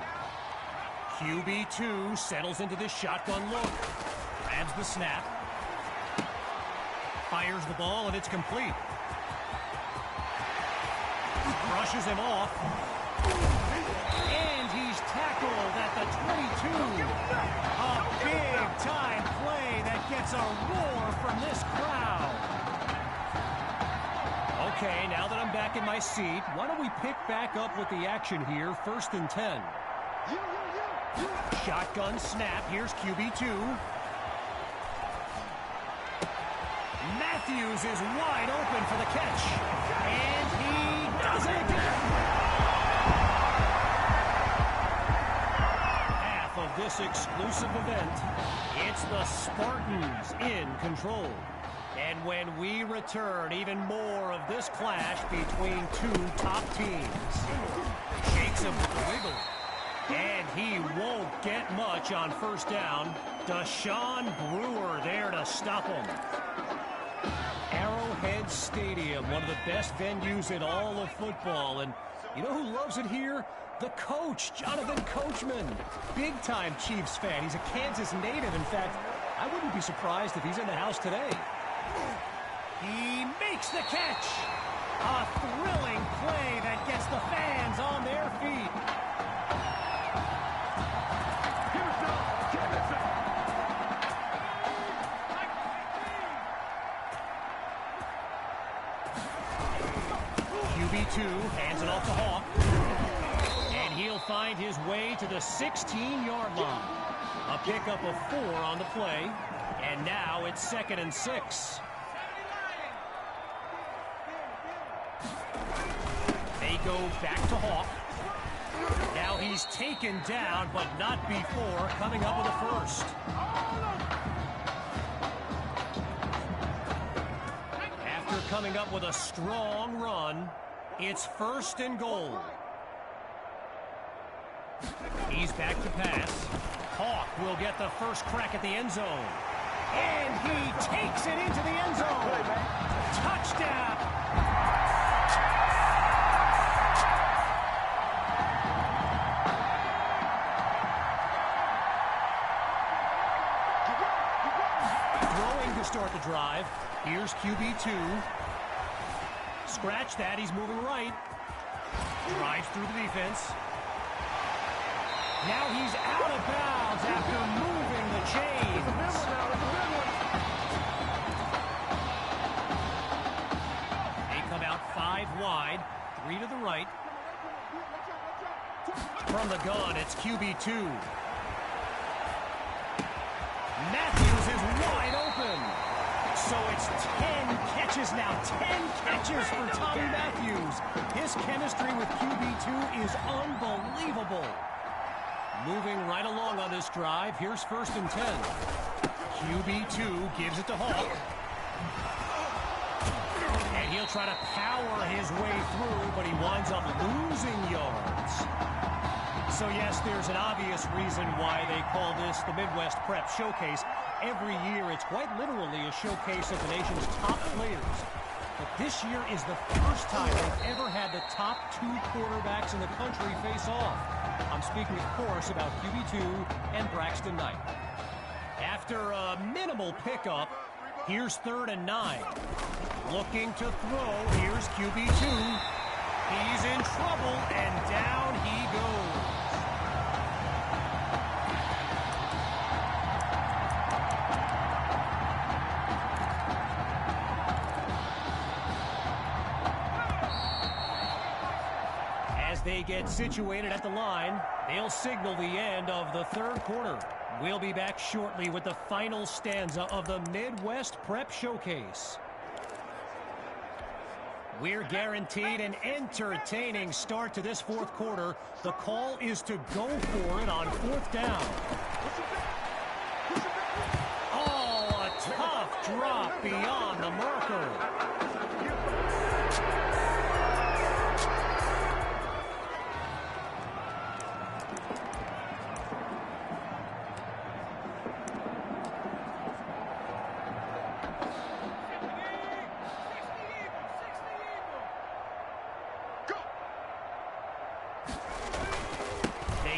QB2 settles into this shotgun look. Grabs the snap. Fires the ball, and it's complete. Brushes him off. And he's tackled at the 22. A big-time play that gets a roar from this crowd. Okay, now that I'm back in my seat, why don't we pick back up with the action here, 1st and 10. Shotgun snap, here's QB2. Matthews is wide open for the catch. And he does it again. Half of this exclusive event, it's the Spartans in control. And when we return, even more of this clash between two top teams. Shakes him with the wiggle. And he won't get much on first down. Deshaun Brewer there to stop him. Arrowhead Stadium, one of the best venues in all of football. And you know who loves it here? The coach, Jonathan Coachman. Big-time Chiefs fan. He's a Kansas native. In fact, I wouldn't be surprised if he's in the house today. He makes the catch. A thrilling play that gets the fans on their feet. QB2 hands it off to Hawk. And he'll find his way to the 16-yard line. A pickup of 4 on the play. And now it's 2nd and 6. They go back to Hawk. Now he's taken down, but not before coming up with a first. After coming up with a strong run, it's 1st and goal. He's back to pass. Hawk will get the first crack at the end zone. And he takes it into the end zone. Touchdown. Throwing to start the drive. Here's QB2. Scratch that. He's moving right. Drives through the defense. Now he's out of bounds after moving the chains. They come out 5 wide, 3 to the right. From the gun, it's QB2. Matthews is wide open. So it's 10 catches now. 10 catches for Tommy Matthews. His chemistry with QB2 is unbelievable. Moving right along on this drive. Here's 1st and 10. QB2 gives it to Hawk. And he'll try to power his way through, but he winds up losing yards. So yes, there's an obvious reason why they call this the Midwest Prep Showcase. Every year, it's quite literally a showcase of the nation's top players. But this year is the first time they've ever had the top 2 quarterbacks in the country face off. I'm speaking, of course, about QB2 and Braxton Knight. After a minimal pickup, here's 3rd and 9. Looking to throw, here's QB2. He's in trouble, and down he goes. They get situated at the line. They'll signal the end of the 3rd quarter. We'll be back shortly with the final stanza of the Midwest Prep Showcase. We're guaranteed an entertaining start to this 4th quarter. The call is to go for it on 4th down. Oh, a tough drop beyond the marker.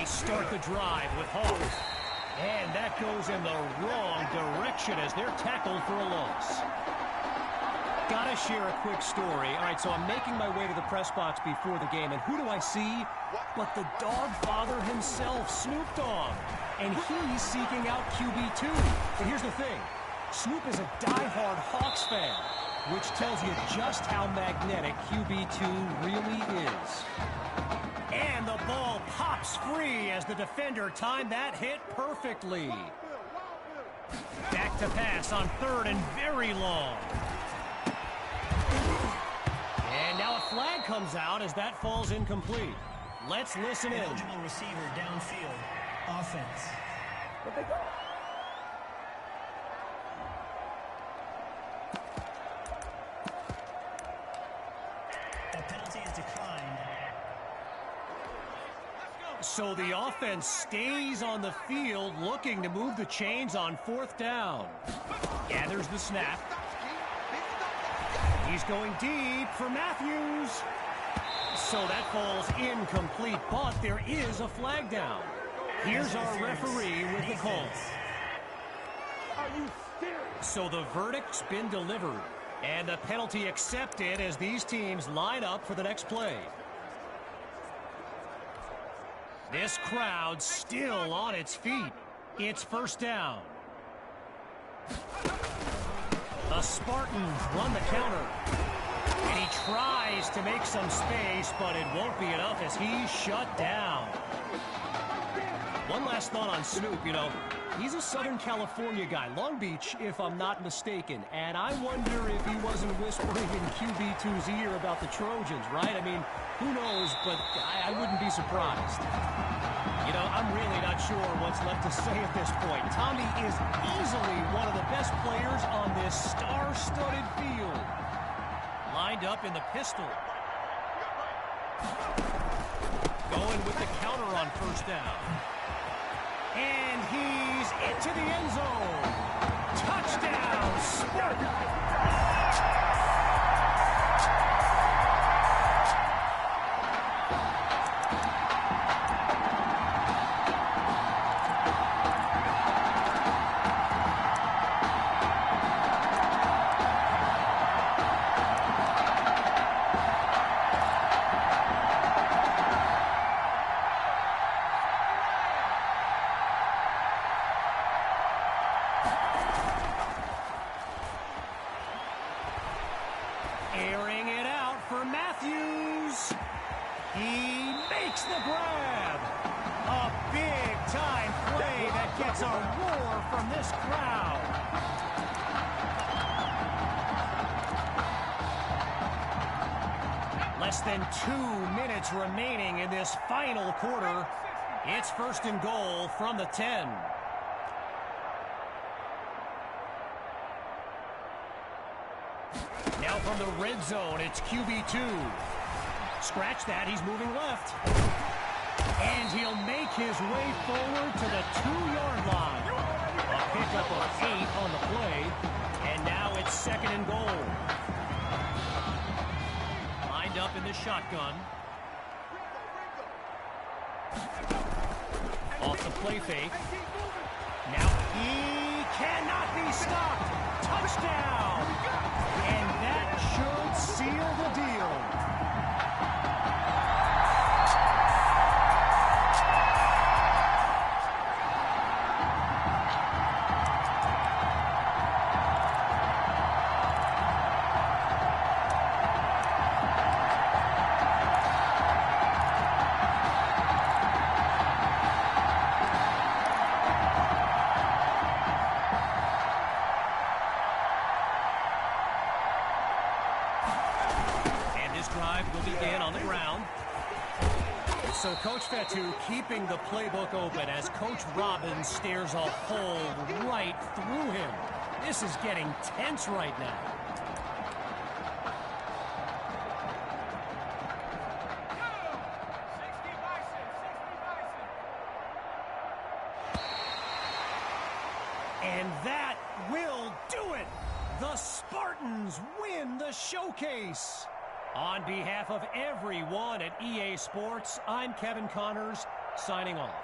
Start the drive with Hawks. And that goes in the wrong direction as they're tackled for a loss. Gotta share a quick story. All right, so I'm making my way to the press box before the game, and who do I see but the dog father himself, Snoop Dogg. And he's seeking out QB2. But here's the thing. Snoop is a diehard Hawks fan, which tells you just how magnetic QB2 really is. And the ball pops free as the defender timed that hit perfectly. Back to pass on 3rd and very long. And now a flag comes out as that falls incomplete. Let's listen in. Eligible receiver downfield. Offense. That penalty is declined. So the offense stays on the field looking to move the chains on 4th down. Gathers the snap. He's going deep for Matthews. So that falls incomplete, but there is a flag down. Here's our referee with the call. So the verdict's been delivered, and the penalty accepted as these teams line up for the next play. This crowd still on its feet. It's 1st down. The Spartans run the counter. And he tries to make some space, but it won't be enough as he's shut down. One last thought on Snoop, you know, he's a Southern California guy, Long Beach, if I'm not mistaken. And I wonder if he wasn't whispering in QB2's ear about the Trojans, right? I mean, who knows, but I wouldn't be surprised. You know, I'm really not sure what's left to say at this point. Tommy is easily one of the best players on this star-studded field. Lined up in the pistol. Going with the counter on 1st down. And he's into the end zone. Touchdown, Spartans! Airing it out for Matthews. He makes the grab. A big-time play that gets a roar from this crowd. Less than 2 minutes remaining in this final quarter. It's 1st and goal from the 10. Now from the red zone, it's QB2. Scratch that, he's moving left. And he'll make his way forward to the 2-yard line. A pickup of 8 on the play. And now it's 2nd and goal. Lined up in the shotgun. Off the play fake. Now he cannot be stopped. Touchdown! And that should seal the deal. So Coach Fatu keeping the playbook open as Coach Robbins stares a hole right through him. This is getting tense right now. And that will do it. The Spartans win the showcase. On behalf of everyone at EA Sports, I'm Kevin Connors, signing off.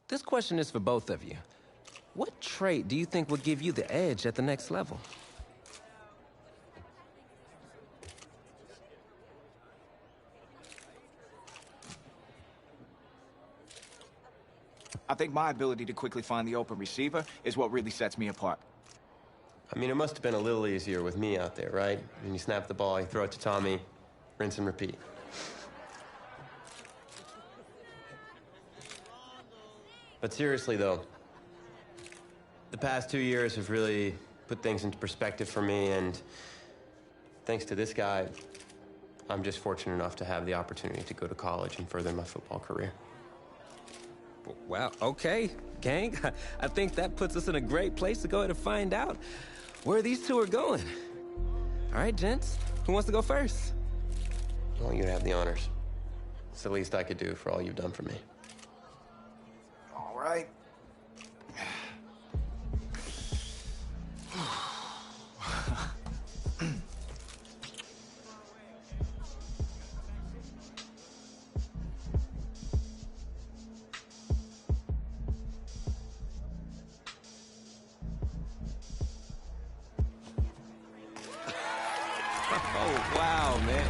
This question is for both of you. What trait do you think will give you the edge at the next level? I think my ability to quickly find the open receiver is what really sets me apart. I mean, it must have been a little easier with me out there, right? When you snap the ball, you throw it to Tommy, rinse and repeat. But seriously, though, the past 2 years have really put things into perspective for me, and thanks to this guy, I'm just fortunate enough to have the opportunity to go to college and further my football career. Well, okay, gang. I think that puts us in a great place to go ahead and find out where these two are going. All right, gents, who wants to go first? I want you to have the honors. It's the least I could do for all you've done for me. All right. Oh, wow, man.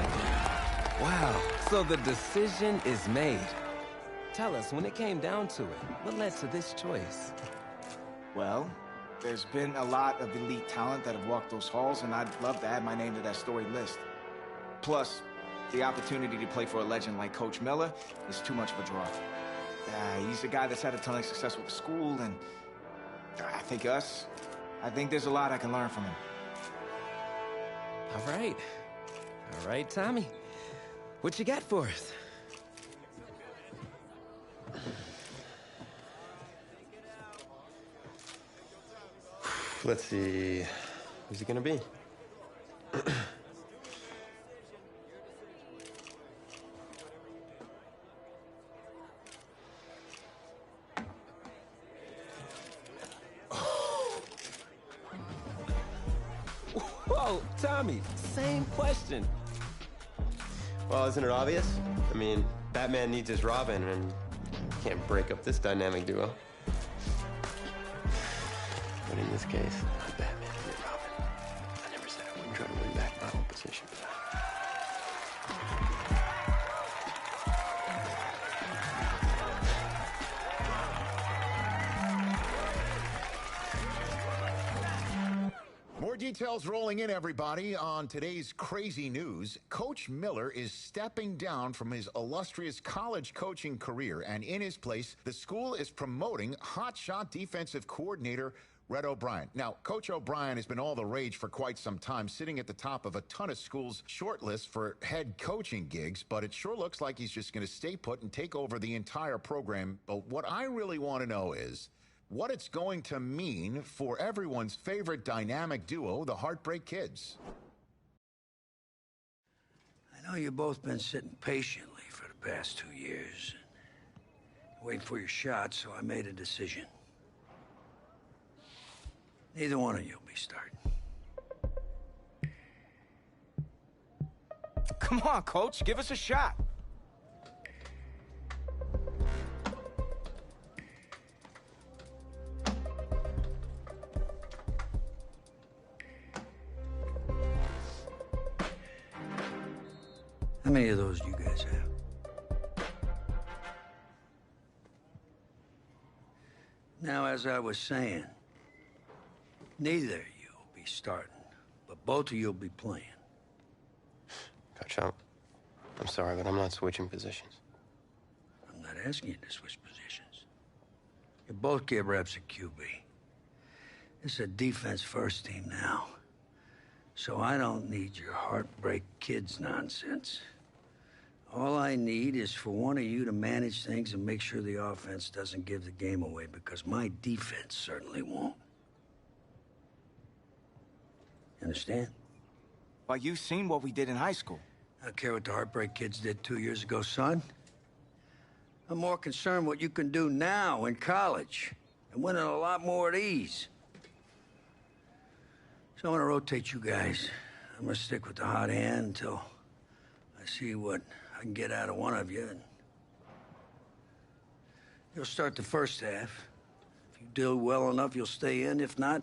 Wow. So the decision is made. Tell us, when it came down to it, what led to this choice? Well, there's been a lot of elite talent that have walked those halls, and I'd love to add my name to that storied list. Plus, the opportunity to play for a legend like Coach Miller is too much of a draw. He's a guy that's had a ton of success with the school, and I think there's a lot I can learn from him. All right. All right, Tommy. What you got for us? Let's see. Who's it gonna be? Whoa, Tommy, same question. Well, isn't it obvious? I mean, Batman needs his Robin, and can't break up this dynamic duo. But in this case, I'm Batman and you're Robin. I never said I wouldn't try to win back my own position. More details rolling in, everybody. On today's crazy news, Coach Miller is stepping down from his illustrious college coaching career, and in his place, the school is promoting hotshot defensive coordinator Red O'Brien. Now, Coach O'Brien has been all the rage for quite some time, sitting at the top of a ton of schools' shortlist for head coaching gigs, but it sure looks like he's just going to stay put and take over the entire program. But what I really want to know is what it's going to mean for everyone's favorite dynamic duo, the Heartbreak Kids. I know you've both been sitting patiently for the past 2 years, waiting for your shot, so I made a decision. Neither one of you will be starting. Come on, Coach. Give us a shot. How many of those do you guys have? Now, as I was saying, neither of you will be starting, but both of you will be playing. Coach, I'm sorry, but I'm not switching positions. I'm not asking you to switch positions. You both get reps at QB. This is a defense-first team now, so I don't need your Heartbreak Kids nonsense. All I need is for one of you to manage things and make sure the offense doesn't give the game away, because my defense certainly won't. Understand? Well, you've seen what we did in high school. I don't care what the Heartbreak Kids did 2 years ago, son. I'm more concerned what you can do now in college and winning a lot more at ease. So I'm gonna rotate you guys. I'm gonna stick with the hot hand until I see what I can get out of one of you. And you'll start the first half. If you do well enough, you'll stay in. If not,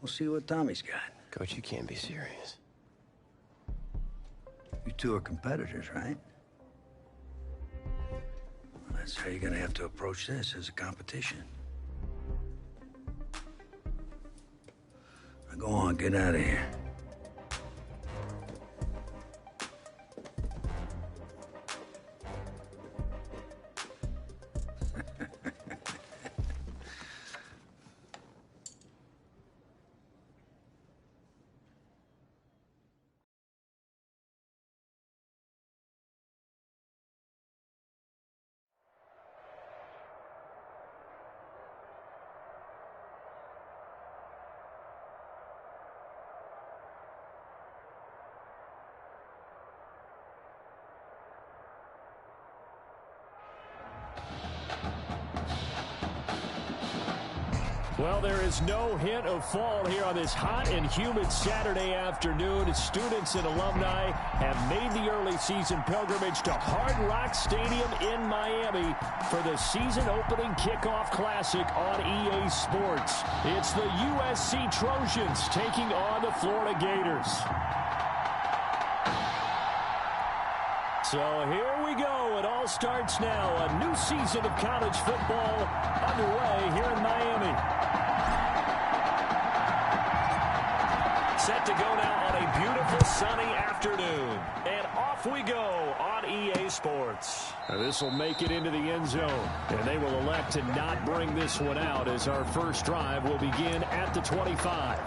we'll see what Tommy's got. Coach, you can't be serious. You two are competitors, right? Well, that's how you're gonna have to approach this, as a competition. Now go on, get out of here. Well, there is no hint of fall here on this hot and humid Saturday afternoon. Students and alumni have made the early season pilgrimage to Hard Rock Stadium in Miami for the season-opening kickoff classic on EA Sports. It's the USC Trojans taking on the Florida Gators. So here we go. It all starts now. A new season of college football underway here in Miami. Set to go now on a beautiful sunny afternoon. And off we go on EA Sports. This will make it into the end zone. And they will elect to not bring this one out, as our first drive will begin at the 25.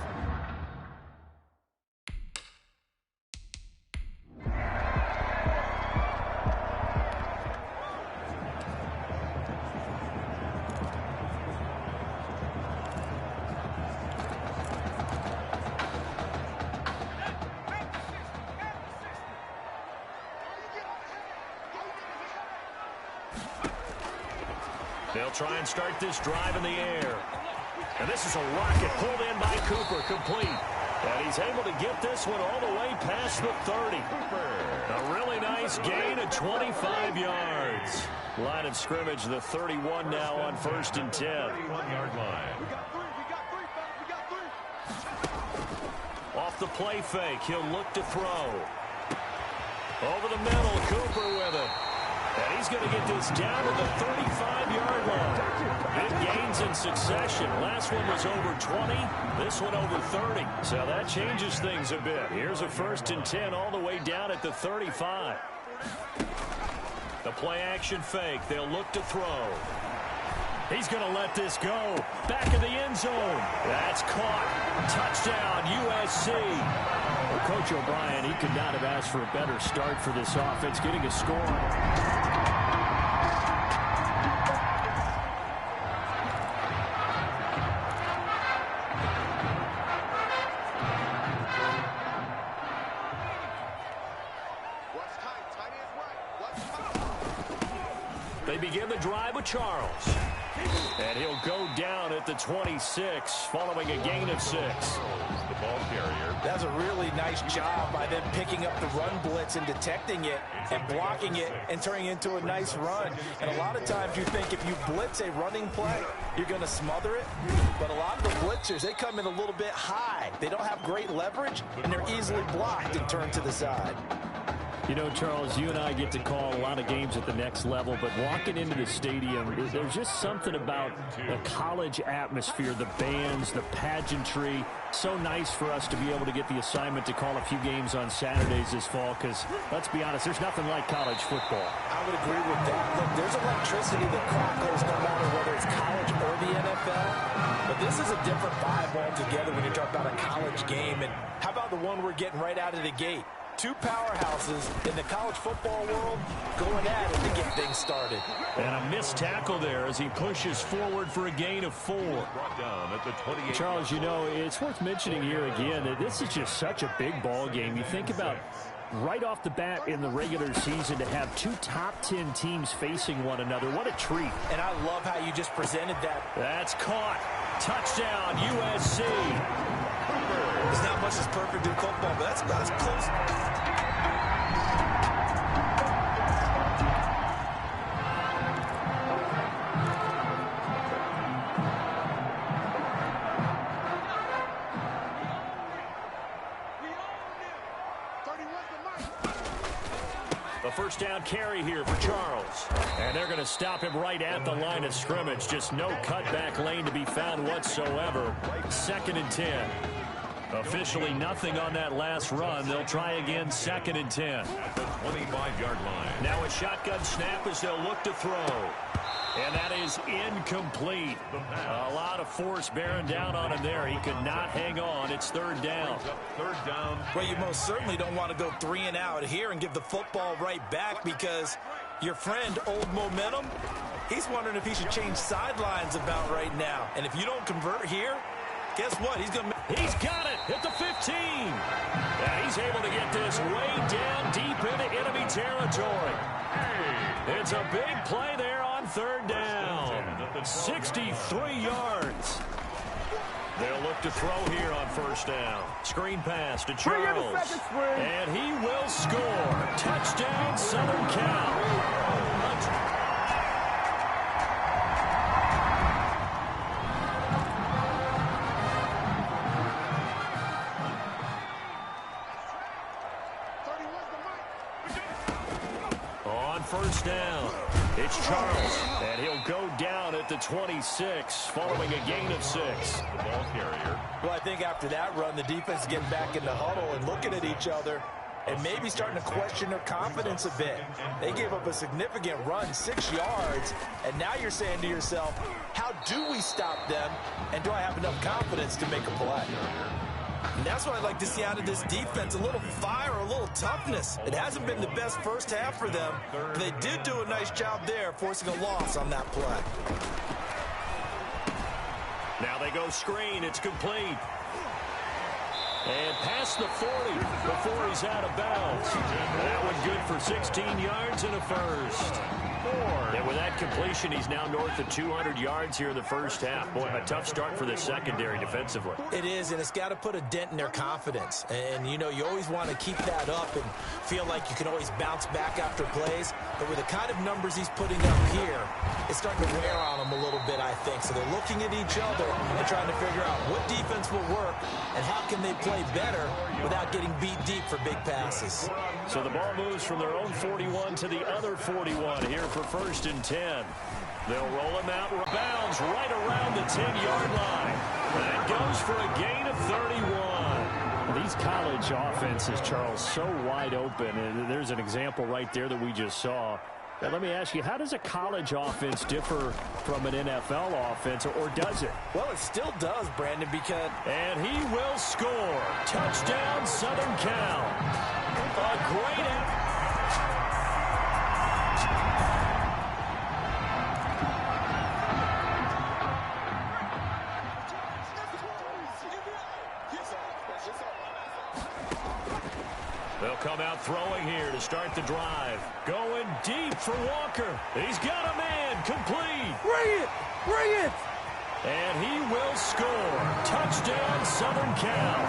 They'll try and start this drive in the air. And this is a rocket pulled in by Cooper, complete. And he's able to get this one all the way past the 30. A really nice gain of 25 yards. Line of scrimmage, the 31 now on 1st and 10. 31-yard line. Off the play fake, he'll look to throw. Over the middle, Cooper with it. And he's going to get this down to the 35-yard line. Big gains in succession. Last one was over 20. This one over 30. So that changes things a bit. Here's a 1st and 10 all the way down at the 35. The play action fake. They'll look to throw. He's going to let this go. Back of the end zone. That's caught. Touchdown, USC. Well, Coach O'Brien, he could not have asked for a better start for this offense, getting a score. They begin the drive with Charles. And he'll go down at the 26, following a gain of 6. The ball carrier. That's a really nice job by them picking up the run blitz and detecting it and blocking it and turning it into a nice run. And a lot of times you think if you blitz a running play, you're going to smother it. But a lot of the blitzers, they come in a little bit high. They don't have great leverage, and they're easily blocked and turned to the side. You know, Charles, you and I get to call a lot of games at the next level, but walking into the stadium, there's just something about the college atmosphere, the bands, the pageantry. So nice for us to be able to get the assignment to call a few games on Saturdays this fall, because let's be honest, there's nothing like college football. I would agree with that. Look, there's electricity that crackles no matter whether it's college or the NFL, but this is a different vibe altogether when you talk about a college game. And how about the one we're getting right out of the gate? Two powerhouses in the college football world going at it to get things started. And a missed tackle there as he pushes forward for a gain of 4. Brought down at the 28. Charles, you know, it's worth mentioning here again that this is just such a big ball game. You think about right off the bat in the regular season to have 2 top 10 teams facing one another. What a treat. And I love how you just presented that. That's caught. Touchdown, USC. There's not much that's perfect in football, but that's close. The first down carry here for Charles. And they're going to stop him right at the line of scrimmage. Just no cutback lane to be found whatsoever. 2nd and 10. Officially nothing on that last run. They'll try again, 2nd and 10. At the 25-yard line. Now a shotgun snap as they'll look to throw. And that is incomplete. A lot of force bearing down on him there. He could not hang on. It's 3rd down. 3rd down. Well, you most certainly don't want to go 3 and out here and give the football right back, because your friend, Old Momentum, he's wondering if he should change sidelines about right now. And if you don't convert here, guess what? He's got it at the 15. And he's able to get this way down deep into enemy territory. It's a big play there on 3rd down. 63 yards. They'll look to throw here on 1st down. Screen pass to Charles. And he will score. Touchdown, Southern Cal. On 1st down, it's Charles, and he'll go down at the 26, following a gain of 6. The ball carrier. Well, I think after that run, the defense is getting back in the huddle and looking at each other and maybe starting to question their confidence a bit. They gave up a significant run, 6 yards, and now you're saying to yourself, how do we stop them, and do I have enough confidence to make a play? And that's what I'd like to see out of this defense, a little fire, a little toughness. It hasn't been the best first half for them, but they did do a nice job there, forcing a loss on that play. Now they go screen. It's complete. And past the 40 before he's out of bounds. That one good for 16 yards and a 1st. And with that completion, he's now north of 200 yards here in the first half. Boy, a tough start for the secondary defensively. It is, and it's got to put a dent in their confidence. And, you know, you always want to keep that up and feel like you can always bounce back after plays. But with the kind of numbers he's putting up here, it's starting to wear on them a little bit, I think. So they're looking at each other and trying to figure out what defense will work and how can they play better without getting beat deep for big passes. So the ball moves from their own 41 to the other 41 here for 1st and 10. They'll roll him out, bounds right around the 10-yard line. That goes for a gain of 31. These college offenses, Charles, so wide open. And there's an example right there that we just saw. Now, let me ask you, how does a college offense differ from an NFL offense, or does it? Well, it still does, Brandon, because... And he will score. Touchdown, Southern Cal. A great effort. They'll come out throwing here to start the drive. Going deep for Walker. He's got a man. Complete. Bring it! Bring it! And he will score. Touchdown, Southern Cal.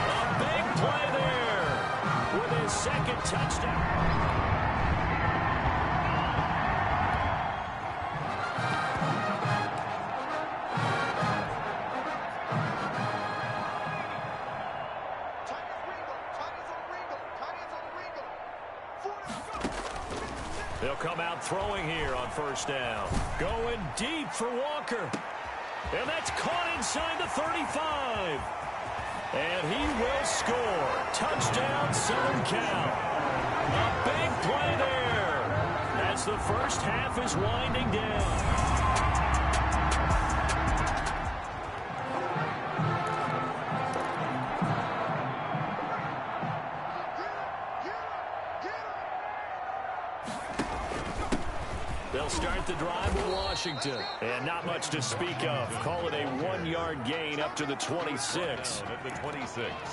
A big play there with his second touchdown. They'll come out throwing here on 1st down. Going deep for Walker. And that's caught inside the 35. And he will score. Touchdown, Southern Cal. A big play there as the first half is winding down. They'll start the drive with Washington. And not much to speak of. Call it a 1-yard gain up to the 26.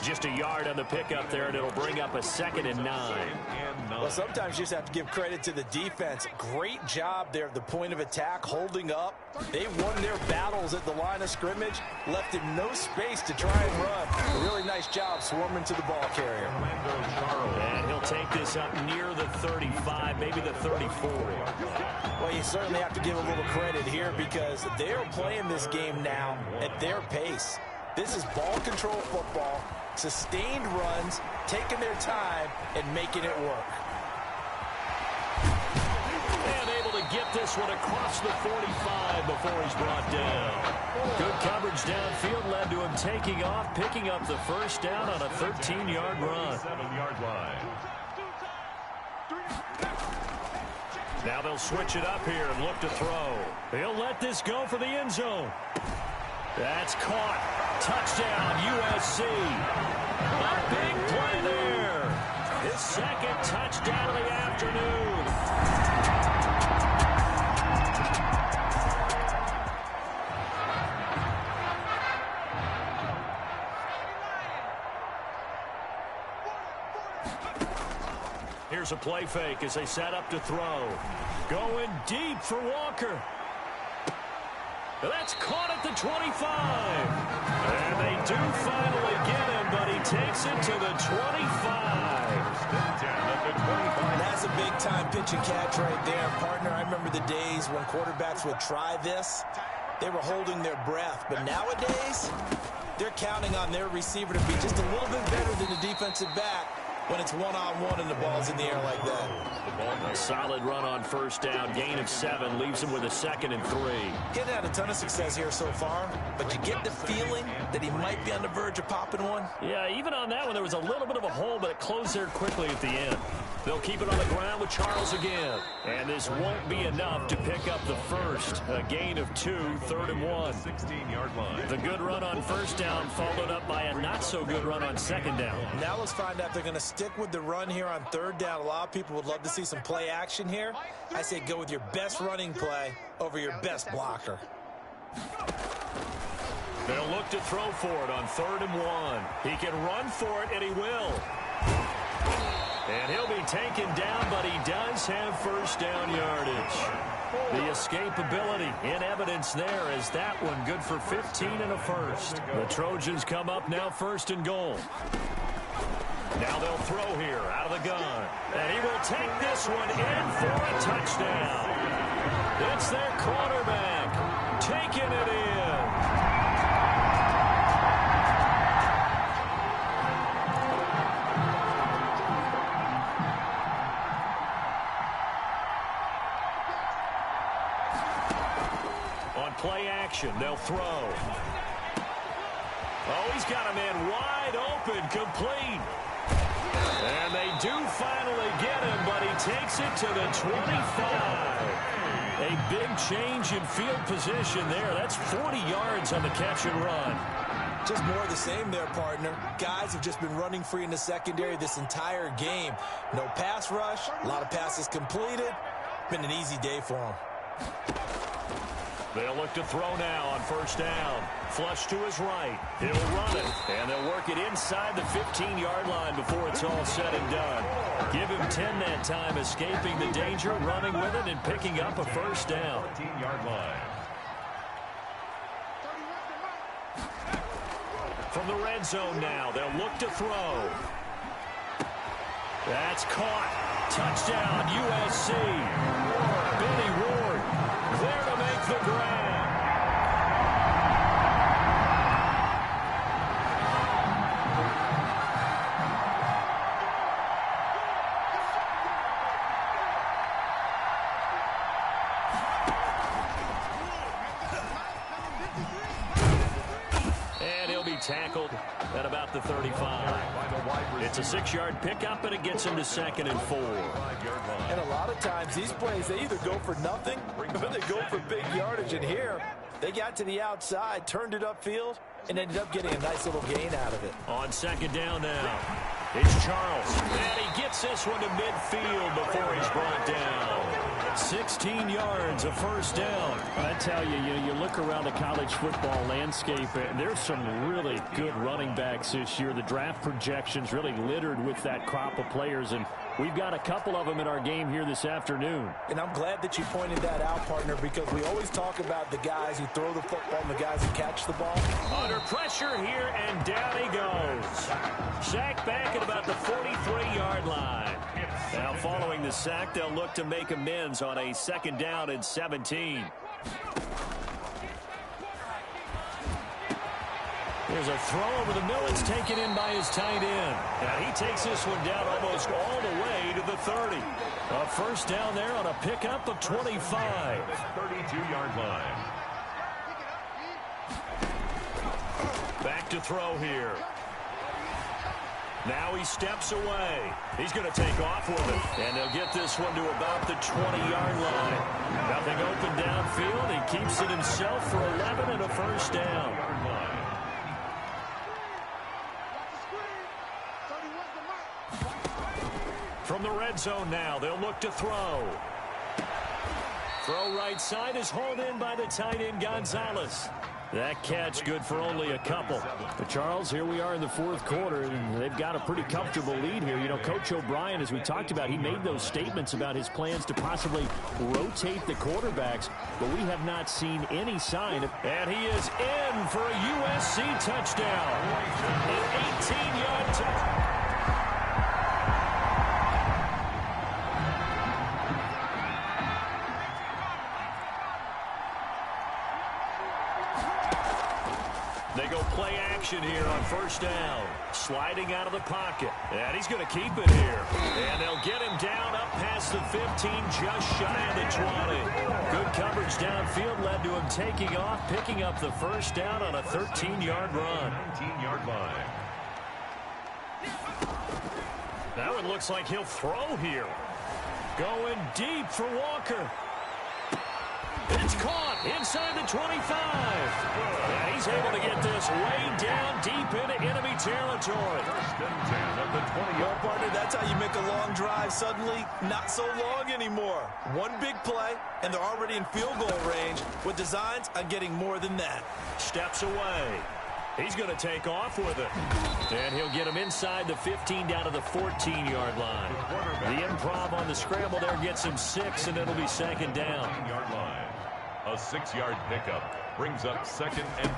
Just a yard on the pickup there, and it'll bring up a 2nd and 9. Well, sometimes you just have to give credit to the defense. Great job there at the point of attack, holding up. They won their battles at the line of scrimmage, left him no space to try and run. A really nice job swarming to the ball carrier. And he'll take this up near the 35, maybe the 34. Well, you certainly have to give a little credit here because they're playing this game now at their pace. This is ball control football, sustained runs, taking their time, and making it work. And able to get this one across the 45 before he's brought down. Good coverage downfield led to him taking off, picking up the 1st down on a 13-yard run. 7-yard line. Now they'll switch it up here and look to throw. He'll let this go for the end zone. That's caught. Touchdown, USC. A big play there. His 2nd touchdown of the afternoon. Here's a play fake as they set up to throw. Going deep for Walker. That's caught at the 25. And they do finally get him, but he takes it to the 25. That's a big-time pitch and catch right there, partner. I remember the days when quarterbacks would try this. They were holding their breath. But nowadays, they're counting on their receiver to be just a little bit better than the defensive back when it's one-on-one and the ball's in the air like that. A solid run on 1st down. Gain of 7 leaves him with a 2nd and 3. Getting had a ton of success here so far, but you get the feeling that he might be on the verge of popping one. Yeah, even on that one, there was a little bit of a hole, but it closed there quickly at the end. They'll keep it on the ground with Charles again. And this won't be enough to pick up the 1st. A gain of 2, 3rd and 1. 16-yard line. The good run on 1st down followed up by a not-so-good run on 2nd down. Now let's find out if they're going to stick with the run here on 3rd down. A lot of people would love to see some play action here. I say go with your best running play over your best blocker. They'll look to throw for it on 3rd and 1. He can run for it, and he will. And he'll be taken down, but he does have first down yardage. The escapability in evidence there as that one good for 15 and a first. The Trojans come up now 1st and goal. Now they'll throw here out of the gun. And he will take this one in for a touchdown. It's their quarterback taking it in. Play action, they'll throw. Oh, he's got a man wide open, complete. And they do finally get him, but he takes it to the 25. A big change in field position there. That's 40 yards on the catch and run. Just more of the same there, partner. Guys have just been running free in the secondary this entire game. No pass rush, a lot of passes completed. Been an easy day for them. They'll look to throw now on 1st down. Flush to his right. He'll run it. And they'll work it inside the 15-yard line before it's all said and done. Give him 10 that time, escaping the danger, running with it, and picking up a 1st down. 15-yard line. From the red zone now, they'll look to throw. That's caught. Touchdown, USC. Benny Ward there to make the grab. And he'll be tackled at about the 35. It's a 6-yard pickup, and it gets him to 2nd and 4. And a lot of times these plays, they either go for nothing or they go for big yardage. And here, they got to the outside, turned it upfield, and ended up getting a nice little gain out of it. On 2nd down now, it's Charles. And he gets this one to midfield before he's brought down. 16 yards, a 1st down. I tell you, you look around the college football landscape, and there's some really good running backs this year. The draft projections really littered with that crop of players, and we've got a couple of them in our game here this afternoon. And I'm glad that you pointed that out, partner, because we always talk about the guys who throw the football and the guys who catch the ball. Under pressure here, and down he goes. Sacked back at about the 43-yard line. Now following the sack, they'll look to make amends on a 2nd down and 17. There's a throw over the middle. It's taken in by his tight end. And he takes this one down almost all the way to the 30. A 1st down there on a pickup of 25. 32-yard line. Back to throw here. Now he steps away. He's going to take off with it. And they'll get this one to about the 20-yard line. Nothing open downfield. He keeps it himself for 11 and a 1st down. From the red zone now, they'll look to throw. Throw right side is hauled in by the tight end Gonzalez. That catch good for only a couple. But Charles, here we are in the 4th quarter, and they've got a pretty comfortable lead here. You know, Coach O'Brien, as we talked about, he made those statements about his plans to possibly rotate the quarterbacks, but we have not seen any sign of... And he is in for a USC touchdown. An 18-yard touchdown. They go play action here on 1st down. Sliding out of the pocket. And he's going to keep it here. And they'll get him down up past the 15, just shy of the 20. Good coverage downfield led to him taking off, picking up the 1st down on a 13-yard run. 19-yard line. That one looks like he'll throw here. Going deep for Walker. It's caught inside the 25. And he's able to get this way down deep into enemy territory. Well, partner, that's how you make a long drive suddenly not so long anymore. One big play, and they're already in field goal range with designs on getting more than that. Steps away. He's going to take off with it. And he'll get him inside the 15 down to the 14-yard line. The improv on the scramble there gets him 6, and it'll be second down. Yard line. A 6-yard pickup brings up 2nd and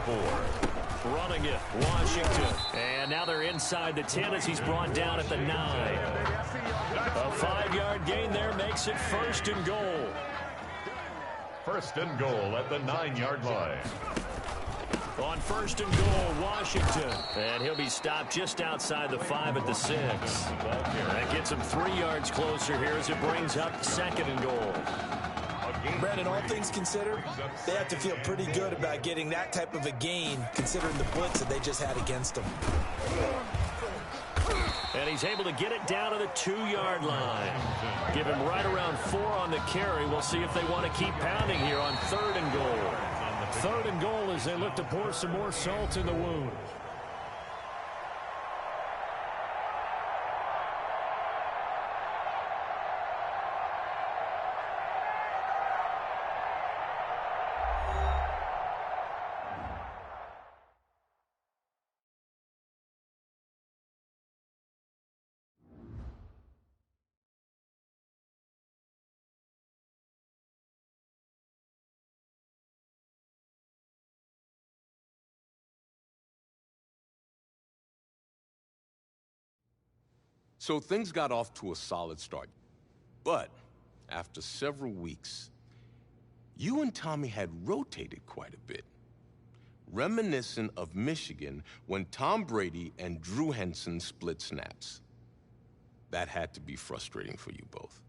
4. Running it, Washington. And now they're inside the 10 as he's brought down at the 9. A 5-yard gain there makes it 1st and goal. 1st and goal at the 9-yard line. On 1st and goal, Washington. And he'll be stopped just outside the 5 at the 6. That gets him 3 yards closer here as it brings up 2nd and goal. Brandon, all things considered, they have to feel pretty good about getting that type of a gain, considering the blitz that they just had against them. And he's able to get it down to the 2-yard line. Give him right around 4 on the carry. We'll see if they want to keep pounding here on 3rd and goal. 3rd and goal as they look to pour some more salt in the wound. So things got off to a solid start. But after several weeks, you and Tommy had rotated quite a bit. Reminiscent of Michigan when Tom Brady and Drew Henson split snaps. That had to be frustrating for you both.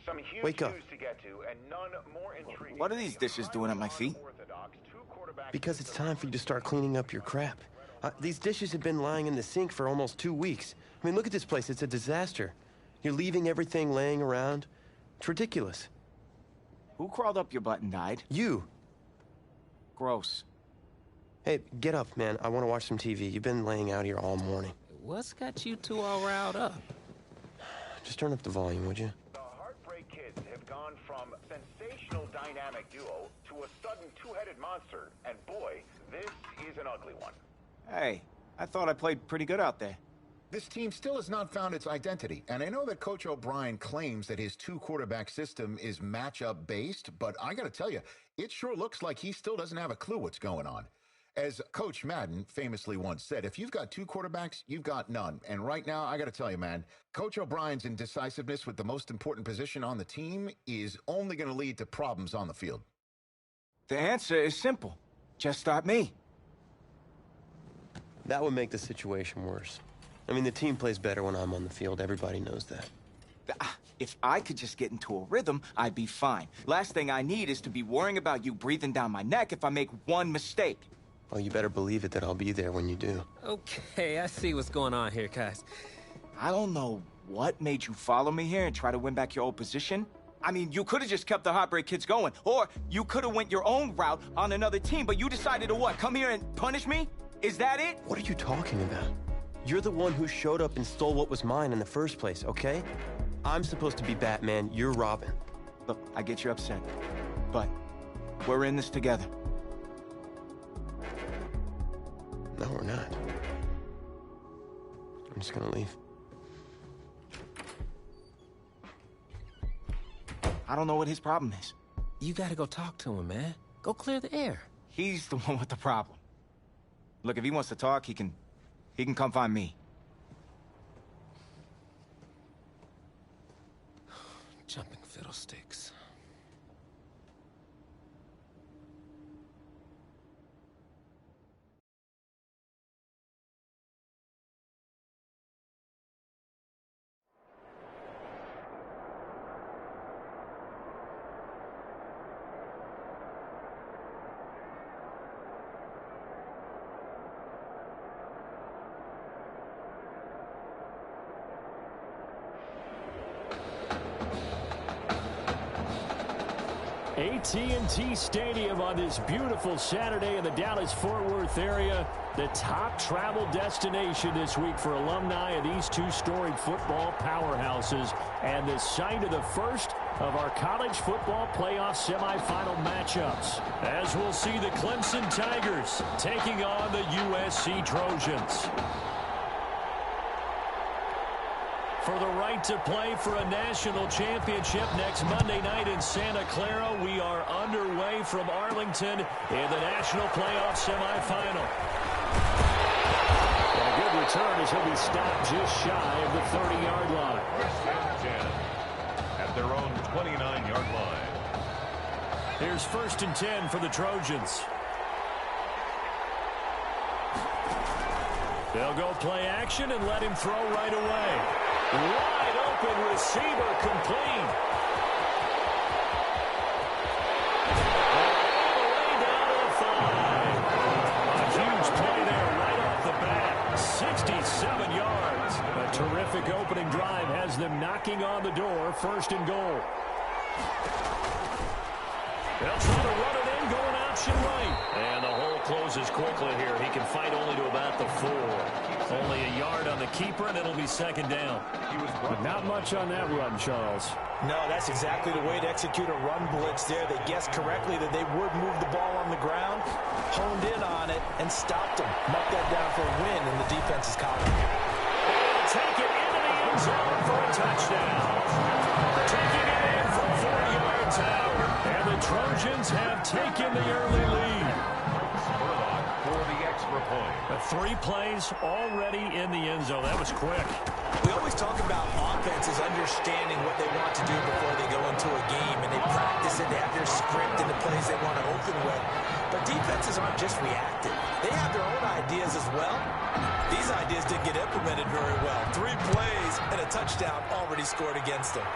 Some huge Wake up. news to get to, and none more intriguing. What are these dishes doing at my feet? Because it's time for you to start cleaning up your crap. These dishes have been lying in the sink for almost 2 weeks. I mean, look at this place. It's a disaster. You're leaving everything laying around. It's ridiculous. Who crawled up your butt and died? You. Gross. Hey, get up, man. I want to watch some TV. You've been laying out here all morning. What's got you two all riled up? Just turn up the volume, would you? The Heartbreak Kids have gone from sensational dynamic duo to a sudden two-headed monster. And boy, this is an ugly one. Hey, I thought I played pretty good out there. This team still has not found its identity, and I know that Coach O'Brien claims that his 2-quarterback system is matchup based, but I gotta tell you, it sure looks like he still doesn't have a clue what's going on. As Coach Madden famously once said, if you've got 2 quarterbacks, you've got none. And right now, I gotta tell you, man, Coach O'Brien's indecisiveness with the most important position on the team is only gonna lead to problems on the field. The answer is simple. Just start me. That would make the situation worse. I mean, the team plays better when I'm on the field. Everybody knows that. If I could just get into a rhythm, I'd be fine. Last thing I need is to be worrying about you breathing down my neck if I make one mistake. Well, you better believe it that I'll be there when you do. Okay, I see what's going on here, guys. I don't know what made you follow me here and try to win back your old position. I mean, you could have just kept the Heartbreak Kids going, or you could have went your own route on another team, but you decided to what, come here and punish me? Is that it? What are you talking about? You're the one who showed up and stole what was mine in the first place, okay? I'm supposed to be Batman, you're Robin. Look, I get you upset, but we're in this together. No, we're not. I'm just gonna leave. I don't know what his problem is. You gotta go talk to him, man. Go clear the air. He's the one with the problem. Look, if he wants to talk, he can come find me. Jumping fiddlesticks. AT&T Stadium on this beautiful Saturday in the Dallas-Fort Worth area. The top travel destination this week for alumni of these two storied football powerhouses. And the site of the first of our college football playoff semifinal matchups, as we'll see the Clemson Tigers taking on the USC Trojans. For the right to play for a national championship next Monday night in Santa Clara, we are underway from Arlington in the national playoff semifinal. And a good return as he'll be stopped just shy of the 30-yard line. At their own 29-yard line. Here's 1st and 10 for the Trojans. They'll go play action and let him throw right away. Wide open receiver complete. All the way down to the 5. A huge play there right off the bat. 67 yards. A terrific opening drive has them knocking on the door. 1st and goal. They'll try to run it in, going option right. And the hole closes quickly here. He can fight only to about the 4. Only a yard on the keeper, and it'll be 2nd down. But not much on that run, Charles. No, that's exactly the way to execute a run blitz there. They guessed correctly that they would move the ball on the ground, honed in on it, and stopped them. Mark that down for a win in the defense's column. They'll take it into the end zone for a touchdown. Taking it in from 4 yards out. And the Trojans have taken the early lead. For the extra point. 3 plays already in the end zone. That was quick. We always talk about offenses understanding what they want to do before they go into a game, and they practice it. They have their script and the plays they want to open with. But defenses aren't just reactive. They have their own ideas as well. These ideas didn't get implemented very well. 3 plays and a touchdown already scored against them.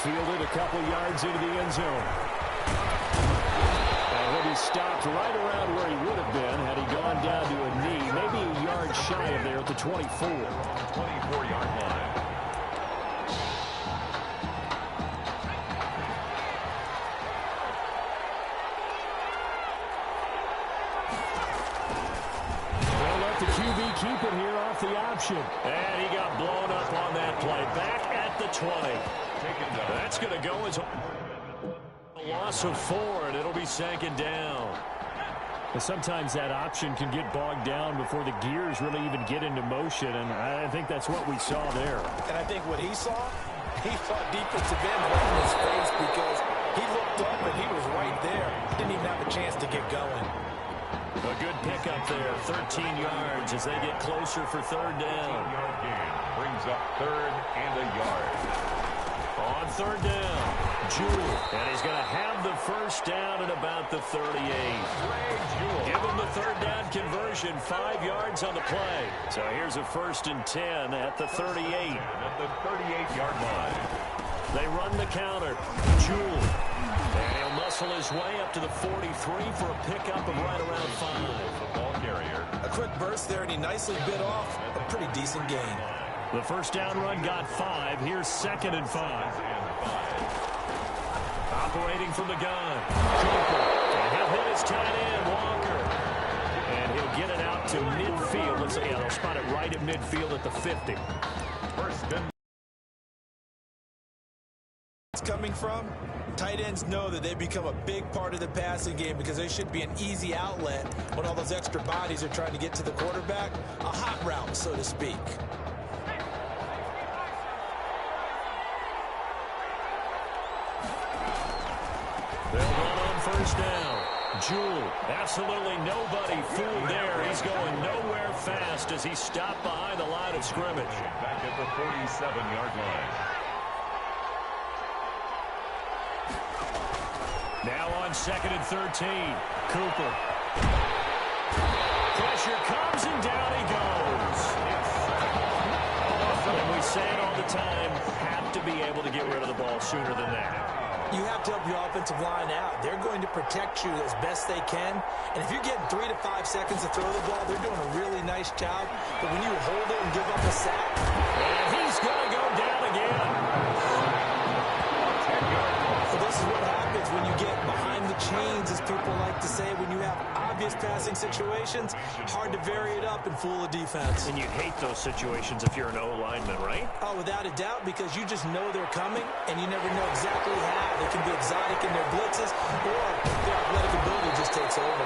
Fielded a couple yards into the end zone. And he'll be stopped right around where he would have been had he gone down to a knee. Maybe a yard shy of there at the 24. 24-yard line. They'll let the QB keep it here off the option. And he got blown up on that play. Back at the 20. That's going to go as a loss of 4, and it'll be 2nd down. And sometimes that option can get bogged down before the gears really even get into motion, and I think that's what we saw there. And I think what he saw defensive end right in his face because he looked up and he was right there. Didn't even have a chance to get going. A good pickup there, 13 yards as they get closer for 3rd down. 13-yard gain brings up 3rd and a yard. On 3rd down, Jewell, and he's going to have the 1st down at about the 38. Give him the 3rd down conversion, 5 yards on the play. So here's a 1st and 10 at the 38. At the 38-yard line. They run the counter. Jewell, and he'll muscle his way up to the 43 for a pickup of right around 5. The ball carrier. A quick burst there, and he nicely bit off a pretty decent gain. The 1st down run got 5. Here's 2nd and 5. Operating from the gun. Cooper. And he'll hit his tight end, Walker. And he'll get it out to midfield. Let's see, yeah, they'll spot it right at midfield at the 50. It's coming from, tight ends know that they become a big part of the passing game because they should be an easy outlet when all those extra bodies are trying to get to the quarterback. A hot route, so to speak. They'll run on 1st down. Jewell, absolutely nobody fooled there. He's going nowhere fast as he's stopped behind the line of scrimmage. Back at the 47-yard line. Now on 2nd and 13. Cooper. Pressure comes and down he goes. And we say it all the time, have to be able to get rid of the ball sooner than that. You have to help your offensive line out. They're going to protect you as best they can. And if you're getting 3 to 5 seconds to throw the ball, they're doing a really nice job. But when you hold it and give up a sack, and he's going to go down again. So this is what happens when you get behind the chains, as people like to say, when you have previous passing situations, hard to vary it up and fool a defense. And you hate those situations if you're an O-lineman, right? Oh, without a doubt, because you just know they're coming, and you never know exactly how. They can be exotic in their blitzes, or their athletic ability just takes over.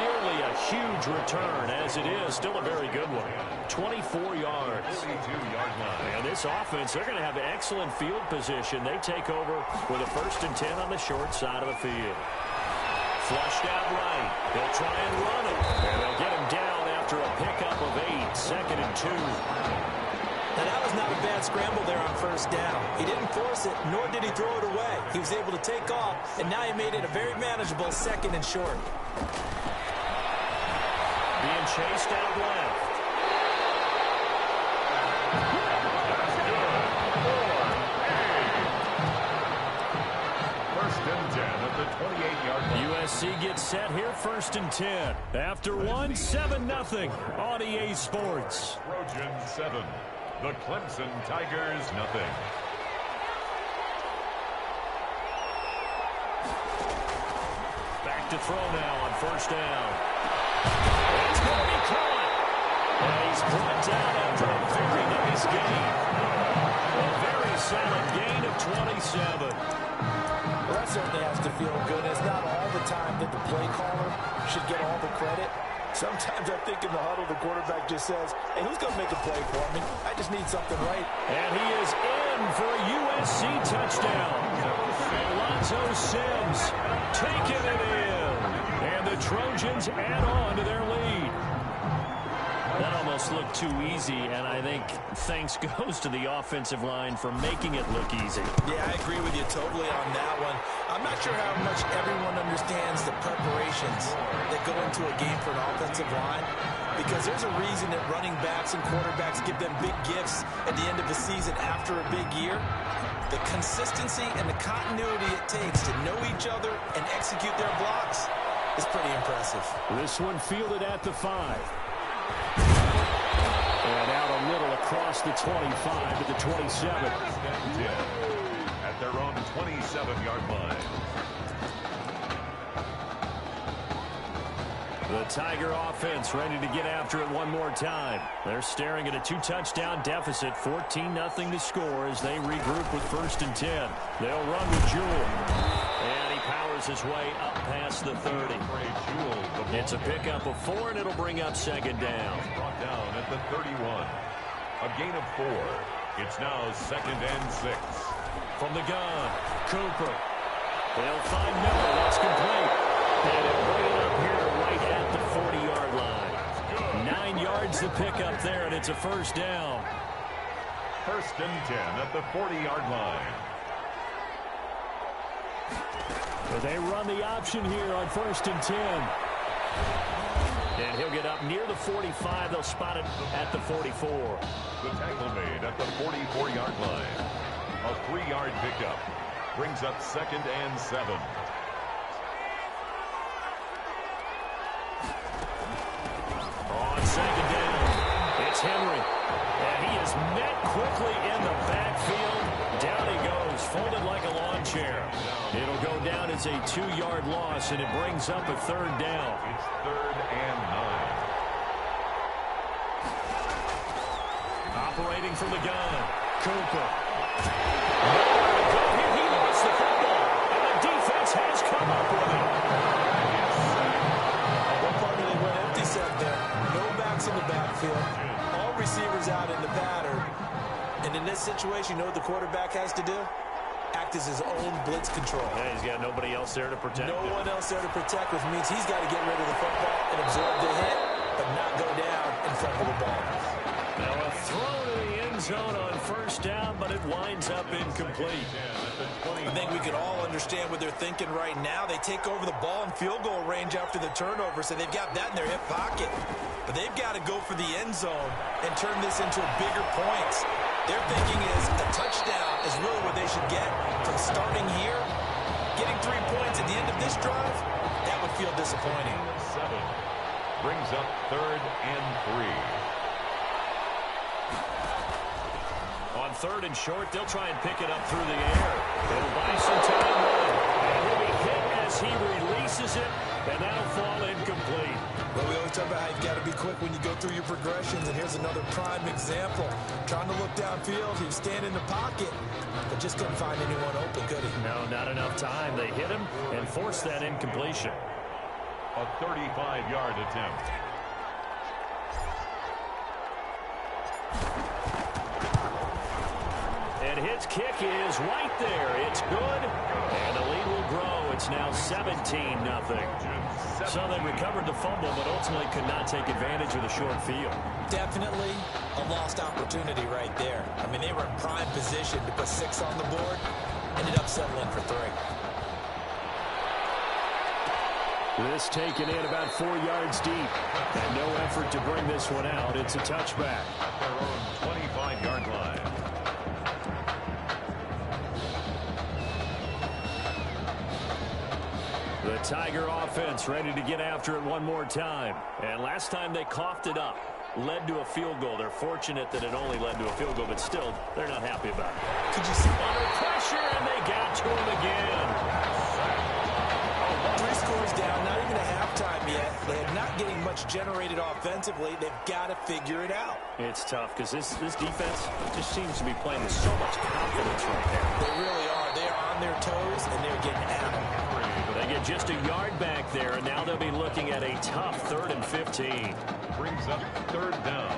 Nearly a huge return, as it is. Still a very good one. 24 yards. 42-yard line. And this offense, they're going to have excellent field position. They take over with a 1st and 10 on the short side of the field. Flushed out right. They'll try and run it. And they'll get him down after a pickup of 8. 2nd and 2. Now, that was not a bad scramble there on 1st down. He didn't force it, nor did he throw it away. He was able to take off, and now he made it a very manageable 2nd and short. Being chased out left. That's good. 1st and 10 at the 28-yard line. USC gets set here, 1st and 10. After 1, 7-0 on EA Sports. Trojans 7. The Clemson Tigers 0. Back to throw now on 1st down. It's going to be caught. And he's brought down after a very nice gain. A very solid gain of 27. Well, that certainly has to feel good. It's not all the time that the play caller should get all the credit. Sometimes I think in the huddle, the quarterback just says, hey, who's going to make a play for me? I just need something right. And he is in for a USC touchdown. Alonzo Sims taking it in. And the Trojans add on to their lead. That almost looked too easy, and I think thanks goes to the offensive line for making it look easy. Yeah, I agree with you totally on that one. I'm not sure how much everyone understands the preparations that go into a game for an offensive line, because there's a reason that running backs and quarterbacks give them big gifts at the end of the season after a big year. The consistency and the continuity it takes to know each other and execute their blocks is pretty impressive. This one fielded at the 5. And out a little across the 25 to the 27. At their own 27-yard line. The Tiger offense ready to get after it one more time. They're staring at a 2-touchdown deficit, 14-0 to score as they regroup with 1st and 10. They'll run with Jewell. And he powers his way up past the 30. It's a pickup of 4, and it'll bring up 2nd down. Brought down at the 31. A gain of 4. It's now 2nd and 6. From the gun, Cooper. They'll find Miller. That's complete. And it'll bring it up here right at the 40-yard line. 9 yards to pick up there, and it's a 1st down. 1st and 10 at the 40-yard line. But they run the option here on 1st and 10. And he'll get up near the 45. They'll spot it at the 44. The tackle made at the 44-yard line. A 3-yard pickup. Brings up 2nd and 7. On 2nd down, it's Henry. And he is met quickly in the backfield. Down he goes, folded like a lawn chair. It'll go down as a 2-yard loss, and it brings up a 3rd down. It's 3rd and 9. Operating from the gun, Cooper. He lost the football, and the defense has come up with it. One part of it went empty set there. No backs in the backfield. All receivers out in the pattern. And in this situation, you know what the quarterback has to do? Act as his own blitz control. Yeah, he's got nobody else there to protect him. No one else there to protect, which means he's got to get rid of the football and absorb the hit, but not go down and fumble the ball. Now a throw to the end zone on 1st down, but it winds up incomplete. I think we can all understand what they're thinking right now. They take over the ball in field goal range after the turnover, so they've got that in their hip pocket. But they've got to go for the end zone and turn this into bigger points. Their thinking is a touchdown is really what they should get from starting here. Getting 3 points at the end of this drive, that would feel disappointing. 7 brings up 3rd and 3. On 3rd and short, they'll try and pick it up through the air. They'll buy some time. And he'll be hit as he releases it, and that'll fall in Well, we always talk about how you've got to be quick when you go through your progressions, and here's another prime example. Trying to look downfield, he was standing in the pocket, but just couldn't find anyone open, could he? No, not enough time. They hit him and forced that incompletion. A 35-yard attempt. And his kick is right there. It's good, and the lead will grow. It's now 17-0. So they recovered the fumble, but ultimately could not take advantage of the short field. Definitely a lost opportunity right there. I mean, they were in prime position to put 6 on the board. Ended up settling for 3. This taken in about 4 yards deep. And no effort to bring this one out. It's a touchback. At their own 25-yard line. The Tiger offense ready to get after it one more time. And last time they coughed it up, led to a field goal. They're fortunate that it only led to a field goal, but still, they're not happy about it. Could you see? Under pressure, and they got to him again. 3 scores down, not even a halftime yet. They are not getting much generated offensively. They've got to figure it out. It's tough because this defense just seems to be playing with so much confidence right there. They really are. They are on their toes, and they're getting at them. They get just a yard back there, and now they'll be looking at a tough 3rd and 15. Brings up 3rd down.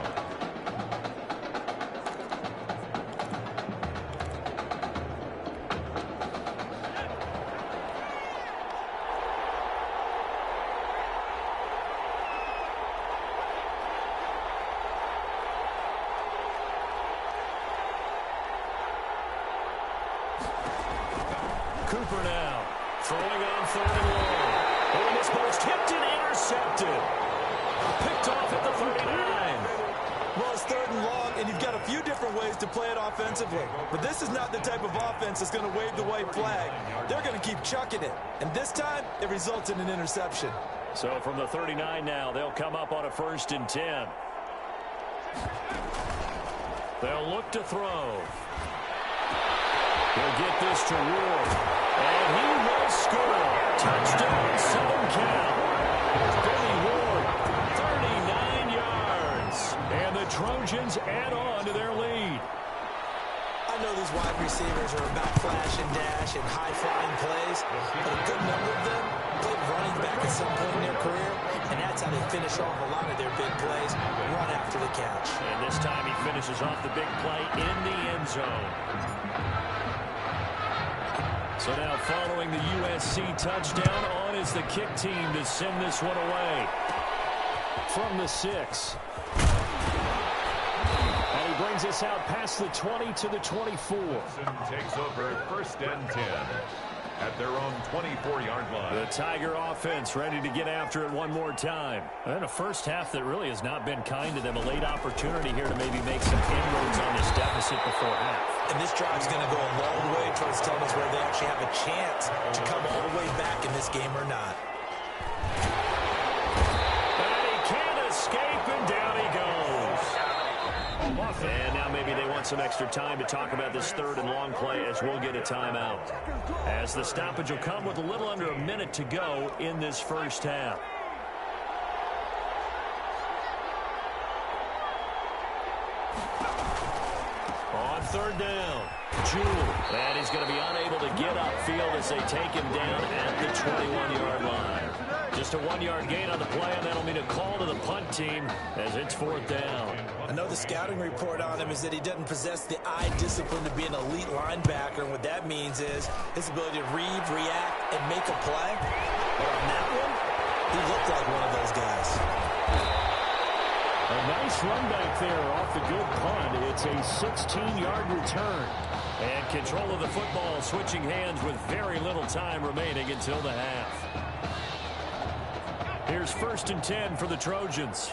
Cooper now. Throwing on 3rd and long. Oh, and this ball's tipped and intercepted. Picked off at the 39. Well, it's 3rd and long, and you've got a few different ways to play it offensively. But this is not the type of offense that's going to wave the white flag. They're going to keep chucking it. And this time, it results in an interception. So from the 39 now, they'll come up on a 1st and 10. They'll look to throw. He'll get this to Ward. And he will score. Touchdown, Southern Cal. Billy Ward, 39 yards. And the Trojans add on to their lead. I know these wide receivers are about flash and dash and high-flying plays, but a good number of them played running back at some point in their career, and that's how they finish off a lot of their big plays, run after the catch. And this time he finishes off the big play in the end zone. So now following the USC touchdown, on is the kick team to send this one away. From the 6. And he brings us out past the 20 to the 24. Takes over 1st and 10 at their own 24-yard line. The Tiger offense ready to get after it one more time. And a first half that really has not been kind to them. A late opportunity here to maybe make some inroads on this deficit before half. And this drive's going to go a long way towards telling us whether they actually have a chance to come all the way back in this game or not. And he can't escape, and down he goes. And now maybe they want some extra time to talk about this 3rd and long play as we'll get a timeout. As the stoppage will come with a little under a minute to go in this first half. On 3rd down, Jewell. And he's going to be unable to get upfield as they take him down at the 21-yard line. Just a 1-yard gain on the play, and that'll mean a call to the punt team as it's 4th down. I know the scouting report on him is that he doesn't possess the eye discipline to be an elite linebacker, and what that means is his ability to read, react, and make a play. But on that one, he looked like one of those guys. A nice run back there off the good punt. It's a 16-yard return. And control of the football switching hands with very little time remaining until the half. Here's 1st and 10 for the Trojans.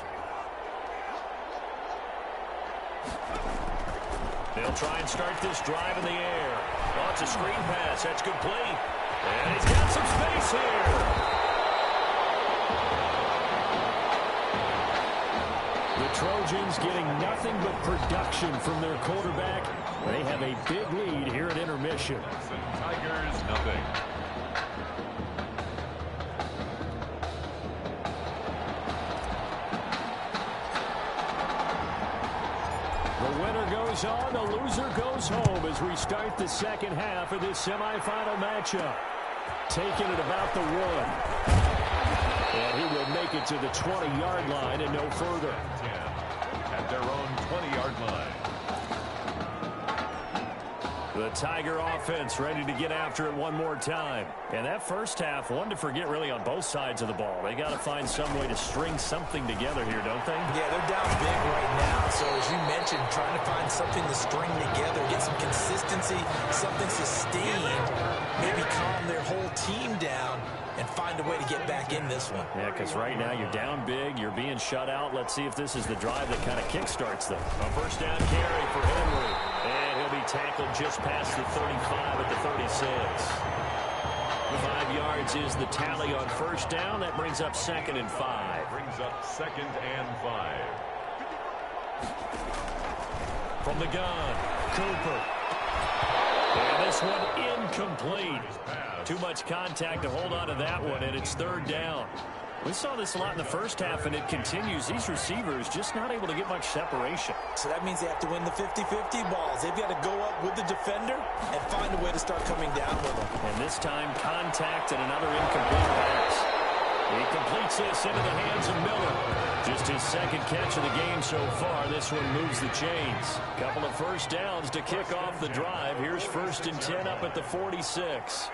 They'll try and start this drive in the air. Oh, it's a screen pass. That's complete. And he's got some space here. The Trojans getting nothing but production from their quarterback. They have a big lead here at intermission. Tigers, nothing. goes on, the loser goes home as we start the second half of this semifinal matchup. Taking it about the 1. And he will make it to the 20-yard line and no further. At their own 20-yard line. The Tiger offense ready to get after it one more time. And that first half, one to forget really on both sides of the ball. They got to find some way to string something together here, don't they? Yeah, they're down big right now. So as you mentioned, trying to find something to string together, get some consistency, something sustained, maybe calm their whole team down and find a way to get back in this one. Yeah, because right now you're down big, you're being shut out. Let's see if this is the drive that kind of kickstarts them. A first down carry for Henry. And he'll be tackled just past the 35 at the 36. 5 yards is the tally on first down. That brings up 2nd and 5. Brings up 2nd and 5. From the gun, Cooper. And this one incomplete. Too much contact to hold on to that one, and it's 3rd down. We saw this a lot in the first half, and it continues. These receivers just not able to get much separation. So that means they have to win the 50-50 balls. They've got to go up with the defender and find a way to start coming down with them. And this time, contact and another incomplete pass. He completes this into the hands of Miller. Just his 2nd catch of the game so far. This one moves the chains. Couple of first downs to kick off the drive. Here's 1st and 10 up at the 46.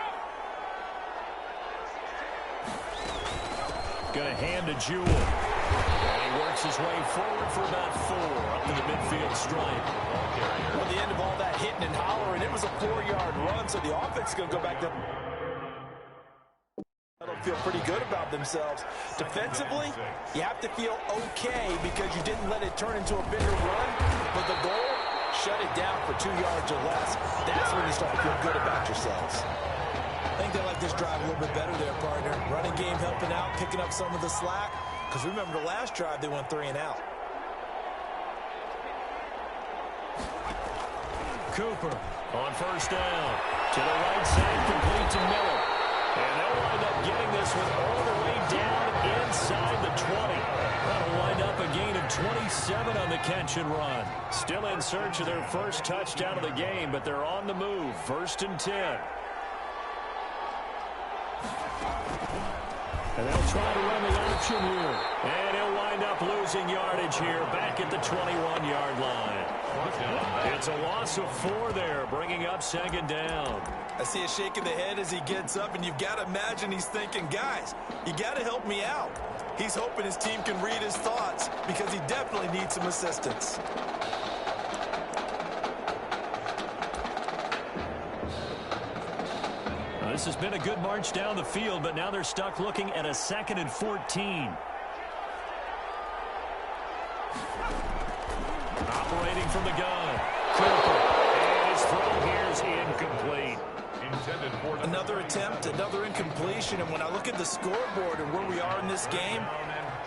Going to hand to Jewell. And he works his way forward for about 4 up to the midfield stripe. Well, the end of all that hitting and hollering, it was a 4-yard run, so the offense is going to go back to... They'll feel pretty good about themselves. Defensively, you have to feel okay because you didn't let it turn into a bigger run, but the goal, shut it down for 2 yards or less. That's when you start to feel good about yourselves. I think they like this drive a little bit better there, partner. Running game helping out, picking up some of the slack. Because remember, the last drive, they went 3 and out. Cooper on first down. To the right side, complete to Miller. And they'll wind up getting this one all the way down inside the 20. That'll wind up a gain of 27 on the catch and run. Still in search of their first touchdown of the game, but they're on the move. 1st and 10. And they'll try to run the option here. And he'll wind up losing yardage here back at the 21-yard line. It's a loss of 4 there, bringing up 2nd down. I see a shake of the head as he gets up, and you've got to imagine he's thinking, guys, you got to help me out. He's hoping his team can read his thoughts because he definitely needs some assistance. This has been a good march down the field, but now they're stuck looking at a 2nd and 14. Operating from the gun. Cooper. And his throw here is incomplete. Intended for another attempt, another incompletion, and when I look at the scoreboard and where we are in this game,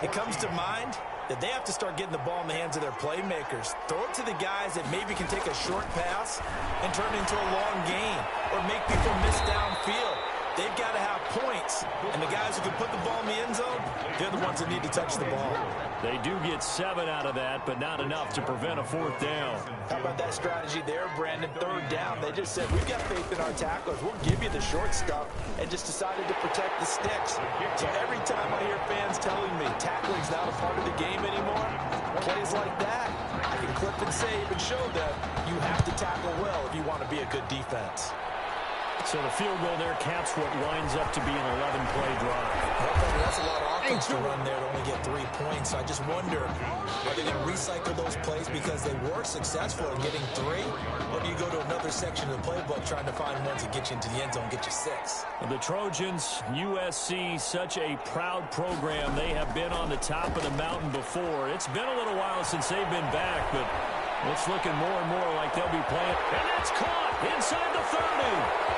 it comes to mind that they have to start getting the ball in the hands of their playmakers. Throw it to the guys that maybe can take a short pass and turn it into a long gain or make people miss downfield. They've got to have points, and the guys who can put the ball in the end zone, they're the ones that need to touch the ball. They do get 7 out of that, but not enough to prevent a 4th down. How about that strategy there, Brandon? 3rd down. They just said, we've got faith in our tacklers. We'll give you the short stuff, and just decided to protect the sticks. So every time I hear fans telling me tackling's not a part of the game anymore, plays like that, I can clip and save and show them you have to tackle well if you want to be a good defense. So the field goal there caps what winds up to be an 11-play drive. That's a lot of offense to run there to only get 3 points. I just wonder, are they going to recycle those plays because they were successful in getting 3? Or do you go to another section of the playbook trying to find ones that get you into the end zone and get you 6? The Trojans, USC, such a proud program. They have been on the top of the mountain before. It's been a little while since they've been back, but it's looking more and more like they'll be playing. And that's caught inside the 30.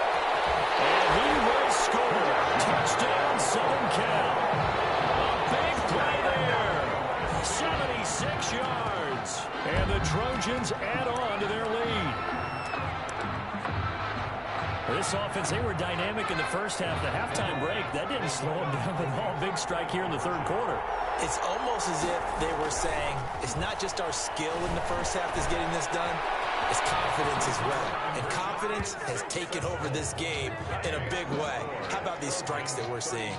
And he will score. Touchdown, Southern Cal. A big play there. 76 yards. And the Trojans add on to their lead. This offense, they were dynamic in the first half. The halftime break, that didn't slow them down at all. Big strike here in the 3rd quarter. It's almost as if they were saying, it's not just our skill in the first half that's getting this done. is confidence as well. And confidence has taken over this game in a big way. How about these strikes that we're seeing?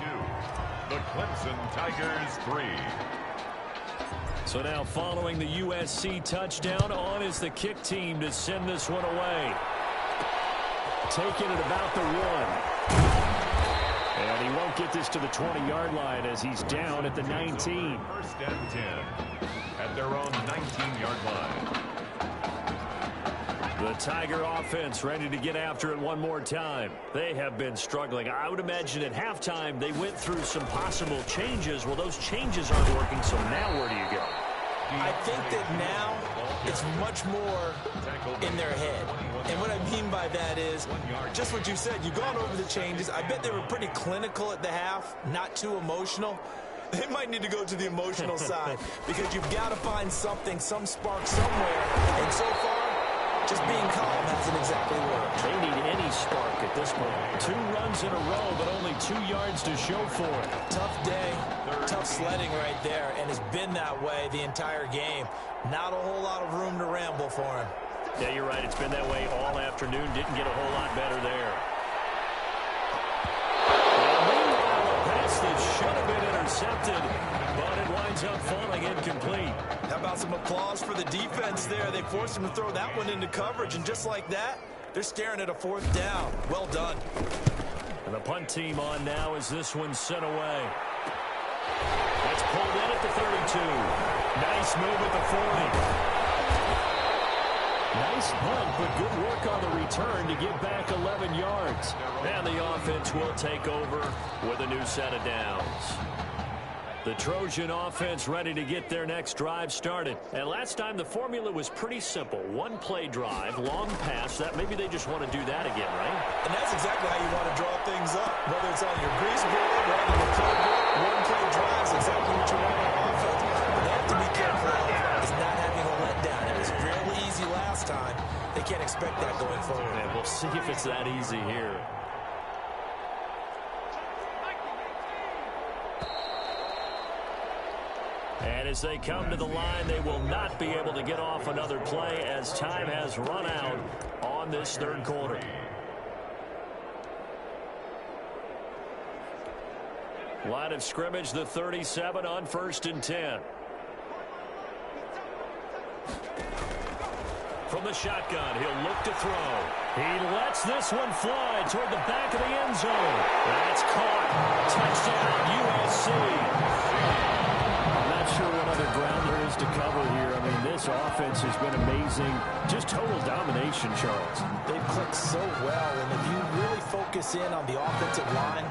The Clemson Tigers 3. So now following the USC touchdown, on is the kick team to send this one away. Taking it about the 1. And he won't get this to the 20-yard line as he's down at the 19. First and 10 at their own 19-yard line. The Tiger offense ready to get after it one more time. They have been struggling. I would imagine at halftime they went through some possible changes. Well, those changes aren't working, so now where do you go? I think that now it's much more in their head. And what I mean by that is just what you said. You've gone over the changes. I bet they were pretty clinical at the half, not too emotional. They might need to go to the emotional side because you've got to find something, some spark somewhere. And so far, just being calm hasn't exactly worked. They need any spark at this point. 2 runs in a row, but only 2 yards to show for it. Tough day, tough sledding right there, and it's been that way the entire game. Not a whole lot of room to ramble for him. Yeah, you're right. It's been that way all afternoon. Didn't get a whole lot better there. Well, meanwhile, a pass that should have been intercepted, but it winds up falling incomplete. How about some applause for the defense there? They forced him to throw that one into coverage, and just like that, they're staring at a 4th down. Well done. And the punt team on now as this one's sent away. That's pulled in at the 32. Nice move at the 40. Nice punt, but good work on the return to get back 11 yards. And the offense will take over with a new set of downs. The Trojan offense ready to get their next drive started. And last time the formula was pretty simple. 1-play drive, long pass. That maybe they just want to do that again, right? And that's exactly how you want to draw things up. Whether it's on your grease board, whether your playbook, 1-play drive is exactly what you want on offense. But they have to be careful of is not having a letdown. It was really easy last time. They can't expect that going forward. And we'll see if it's that easy here. And as they come to the line, they will not be able to get off another play as time has run out on this 3rd quarter. Line of scrimmage, the 37 on 1st and 10. From the shotgun, he'll look to throw. He lets this one fly toward the back of the end zone. That's caught. Touchdown, USC. Sure what other ground there is to cover here. I mean, this offense has been amazing. Just total domination, Charles. They've clicked so well, and if you really focus in on the offensive line,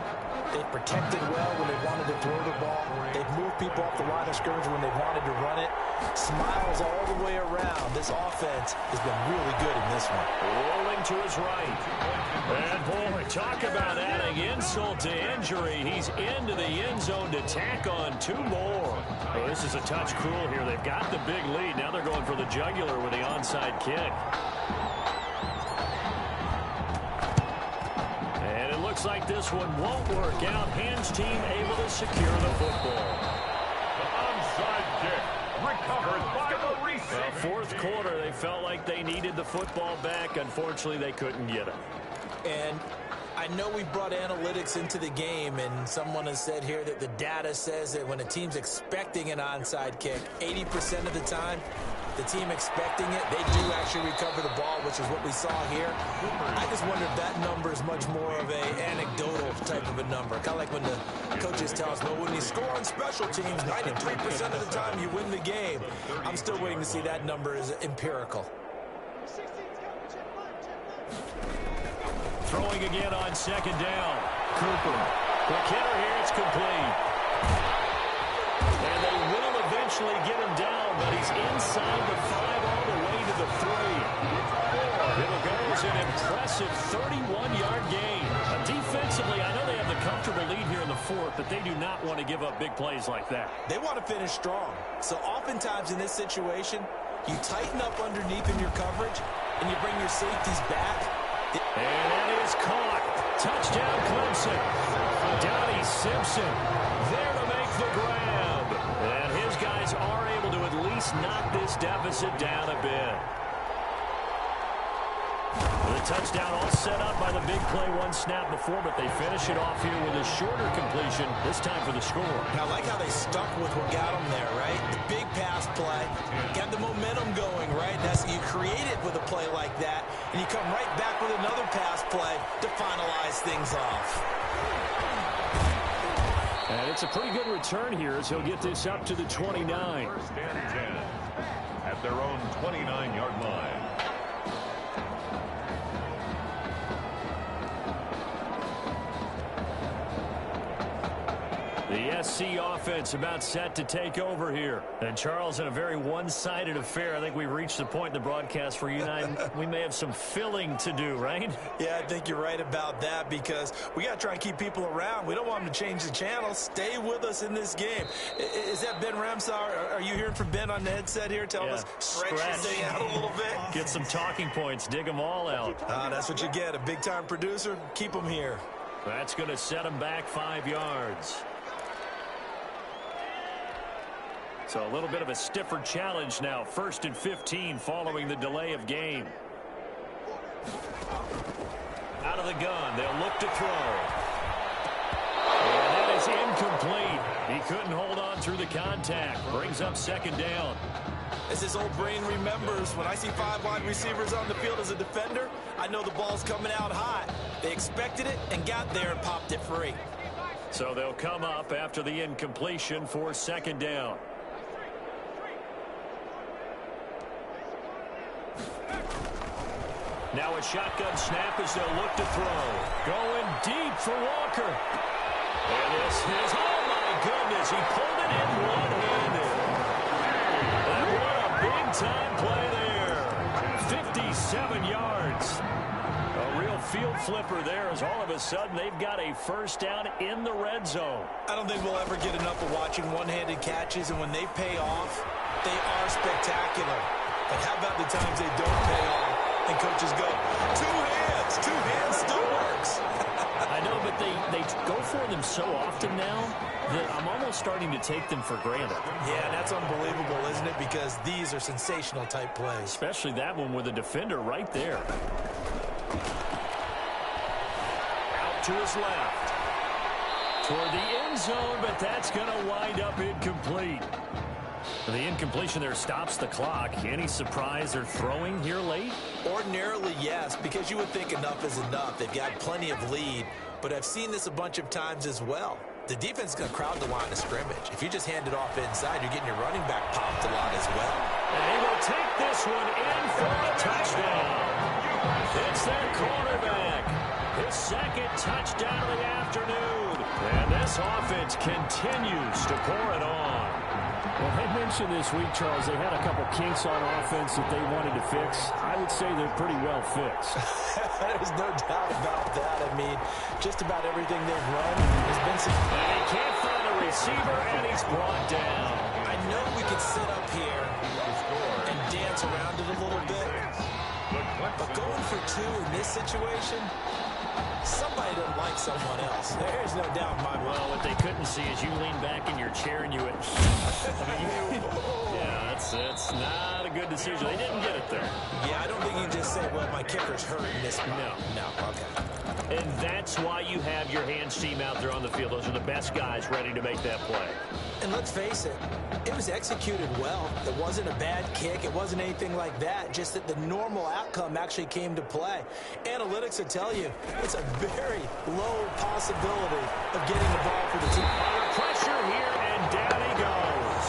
they've protected well when they wanted to throw the ball. They've moved people off the line of scrimmage when they wanted to run it. Smiles all the way around. This offense has been really good in this one. Rolling to his right. And boy, talk about adding insult to injury. He's into the end zone to tack on 2 more. Oh, this is a touch cruel here. They've got the big lead. Now they're going for the jugular with the onside kick. And it looks like this one won't work out. Hands team able to secure the football. The onside kick recovered by the receiver. 4th quarter, they felt like they needed the football back. Unfortunately, they couldn't get it. And I know we brought analytics into the game, and someone has said here that the data says that when a team's expecting an onside kick, 80% of the time, the team expecting it, they do actually recover the ball, which is what we saw here. I just wonder if that number is much more of an anecdotal type of a number. Kind of like when the coaches tell us, well, when you score on special teams, 93% of the time you win the game. I'm still waiting to see that number is empirical. Throwing again on 2nd down. Cooper. McKinnon here, it's complete. And they will eventually get him down, but he's inside the 5 all the way to the 3. It'll go as an impressive 31-yard gain. Defensively, I know they have the comfortable lead here in the 4th, but they do not want to give up big plays like that. They want to finish strong. So oftentimes in this situation, you tighten up underneath in your coverage, and you bring your safeties back. And it is caught. Touchdown, Clemson. Donnie Simpson there to make the grab. And his guys are able to at least knock this deficit down a bit. The touchdown all set up by the big play one snap before, but they finish it off here with a shorter completion, this time for the score. Now, I like how they stuck with what got them there, right? The big pass play, got the momentum going, right? You create it with a play like that, and you come right back with another pass play to finalize things off. And it's a pretty good return here as he'll get this up to the 29. First and 10 at their own 29-yard line. The SC offense about set to take over here. And Charles, in a very one-sided affair, I think we've reached the point in the broadcast where you and I, we may have some filling to do, right? Yeah, I think you're right about that because we got to try and keep people around. We don't want them to change the channel. Stay with us in this game. Is that Ben Ramsar? Are you hearing from Ben on the headset here telling us stretch this thing out a little bit? Get some talking points. Dig them all out. That's what you get. A big-time producer. Keep them here. That's going to set them back 5 yards. So a little bit of a stiffer challenge now. 1st and 15 following the delay of game. Out of the gun. They'll look to throw. And that is incomplete. He couldn't hold on through the contact. Brings up 2nd down. As his old brain remembers, when I see 5 wide receivers on the field as a defender, I know the ball's coming out hot. They expected it and got there and popped it free. So they'll come up after the incompletion for 2nd down. Now a shotgun snap as they'll look to throw. Going deep for Walker. And this is, oh my goodness, he pulled it in one-handed. And what a big-time play there. 57 yards. A real field flipper there as all of a sudden they've got a 1st down in the red zone. I don't think we'll ever get enough of watching one-handed catches, and when they pay off, they are spectacular. But how about the times they don't pay off? And coaches go, 2 hands. 2 hands still works. I know, but they go for them so often now that I'm almost starting to take them for granted. Yeah, and that's unbelievable, isn't it? Because these are sensational type plays. Especially that one with a defender right there. Out to his left. Toward the end zone, but that's going to wind up incomplete. The incompletion there stops the clock. Any surprise they're throwing here late? Ordinarily, yes, because you would think enough is enough. They've got plenty of lead, but I've seen this a bunch of times as well. The defense is going to crowd the line of scrimmage. If you just hand it off inside, you're getting your running back popped a lot as well. And he will take this one in for a touchdown. It's their quarterback. His 2nd touchdown of the afternoon. And this offense continues to pour it on. Well, they mentioned this week, Charles, they had a couple kinks on offense that they wanted to fix. I would say they're pretty well fixed. There's no doubt about that. I mean, just about everything they've run has been some... And he can't find a receiver, and he's brought down. I know we could sit up here and dance around it a little bit, but going for 2 in this situation... Somebody doesn't like someone else. There's no doubt in my mind. Well, what they couldn't see is you lean back in your chair and you went... yeah, that's not a good decision. They didn't get it there. Yeah, I don't think you can just say, well, my kicker's hurt in this. No, okay. And that's why you have your hands team out there on the field. Those are the best guys ready to make that play. And let's face it, it was executed well. It wasn't a bad kick. It wasn't anything like that. Just that the normal outcome actually came to play. Analytics will tell you it's a very low possibility of getting the ball for the team. Under pressure here, and down he goes.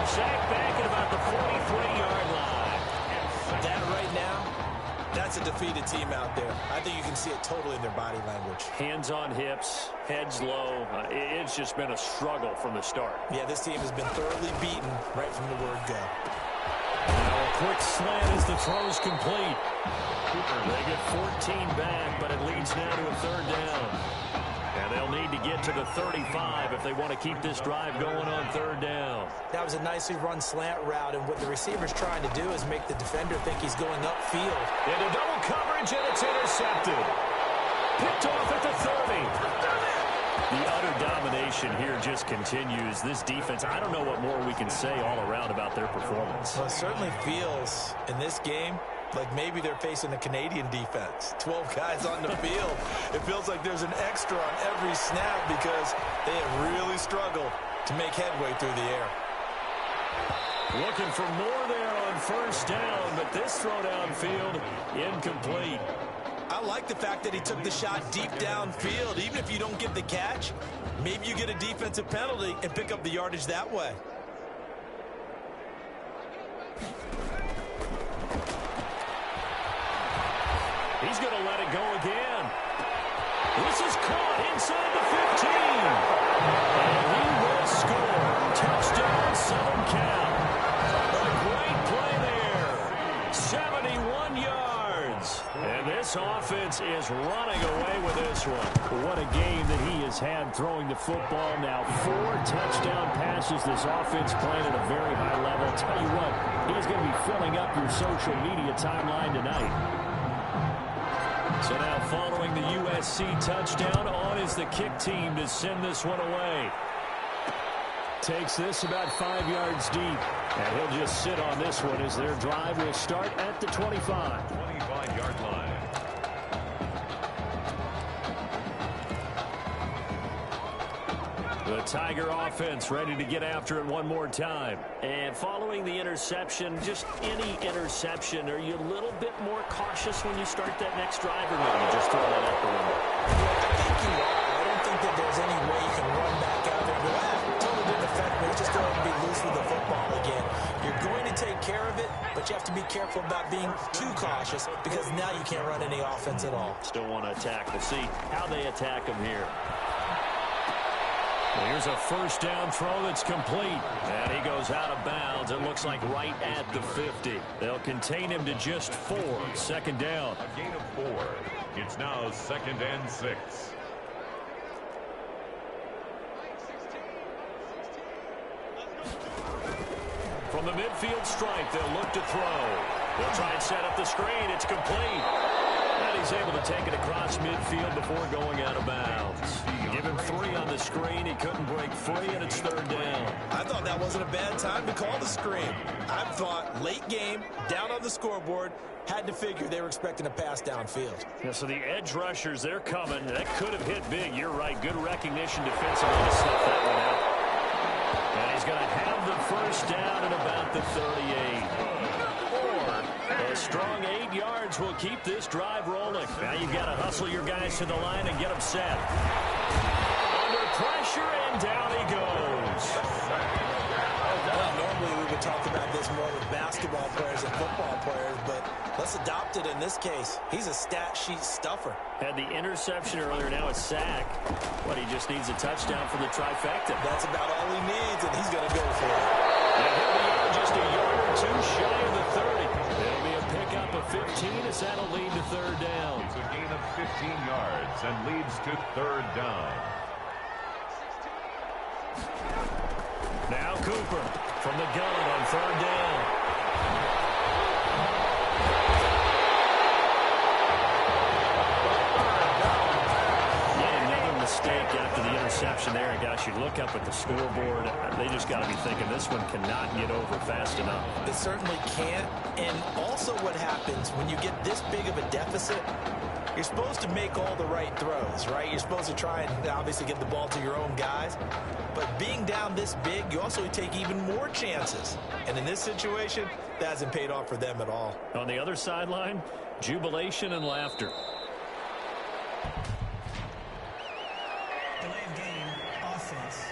Sacked back at about the 43-yard line. That right now, that's a defeated team out there. I think you can see it totally in their body language. Hands on hips, heads low. It's just been a struggle from the start. Yeah, this team has been thoroughly beaten right from the word go. Now a quick slant as the throw's complete. They get 14 back, but it leads now to a 3rd down. And they'll need to get to the 35 if they want to keep this drive going on 3rd down. That was a nicely run slant route, and what the receiver's trying to do is make the defender think he's going upfield. Into double coverage, and it's intercepted. Picked off at the 30. The utter domination here just continues. This defense, I don't know what more we can say all around about their performance. Well, it certainly feels in this game like maybe they're facing a Canadian defense. 12 guys on the field. It feels like there's an extra on every snap because they have really struggled to make headway through the air. Looking for more there on first down, but this throw downfield incomplete. I like the fact that he took the shot deep downfield. Even if you don't get the catch, maybe you get a defensive penalty and pick up the yardage that way. He's going to let it go again. This is caught inside the 15. And he will score. Touchdown, Southern Cal. A great play there. 71 yards. And this offense is running away with this one. What a game that he has had throwing the football. Now 4 touchdown passes. This offense playing at a very high level. Tell you what, he's going to be filling up your social media timeline tonight. So now following the USC touchdown, on is the kick team to send this one away. Takes this about 5 yards deep. And he'll just sit on this one as their drive will start at the 25. 25-yard line. The Tiger offense ready to get after it one more time. And following the interception, just any interception, are you a little bit more cautious when you start that next drive, or no? You just throw that out the window? I think you are. I don't think that there's any way you can run back out there and go, totally didn't affect me. Just go ahead and be loose with the football again. You're going to take care of it, but you have to be careful about being too cautious because now you can't run any offense at all. Still want to attack. We'll see how they attack them here. Here's a first down throw that's complete. And he goes out of bounds. It looks like right at the 50. They'll contain him to just 4. Second down. A gain of 4. It's now 2nd and 6. From the midfield stripe, they'll look to throw. They'll try and set up the screen. It's complete. And he's able to take it across midfield before going out of bounds. Give him 3 on the screen. He couldn't break free, and it's 3rd down. I thought that wasn't a bad time to call the screen. I thought late game, down on the scoreboard, had to figure they were expecting a pass downfield. Yeah, so the edge rushers, they're coming. That could have hit big. You're right. Good recognition defensively to snuff that one out. And he's going to have the first down at about the 38. A strong 8 yards will keep this drive rolling. Now you've got to hustle your guys to the line and get them set. Under pressure, and down he goes. Well, normally we would talk about this more with basketball players and football players, but let's adopt it in this case. He's a stat sheet stuffer. Had the interception earlier, now a sack. But he just needs a touchdown for the trifecta. That's about all he needs, and he's going to go for it. And he'll be out just a yard or 2 shy of the 30. It'll be a pickup of 15 as that'll lead to 3rd down. It's a gain of 15 yards and leads to 3rd down. Now Cooper from the gun on 3rd down. Mistake after the interception there, and gosh, you look up at the scoreboard, they just got to be thinking this one cannot get over fast enough. It certainly can't. And also what happens when you get this big of a deficit, you're supposed to make all the right throws, right? You're supposed to try and obviously get the ball to your own guys. But being down this big, you also take even more chances. And in this situation, that hasn't paid off for them at all. On the other sideline, jubilation and laughter. Delay of game, offense.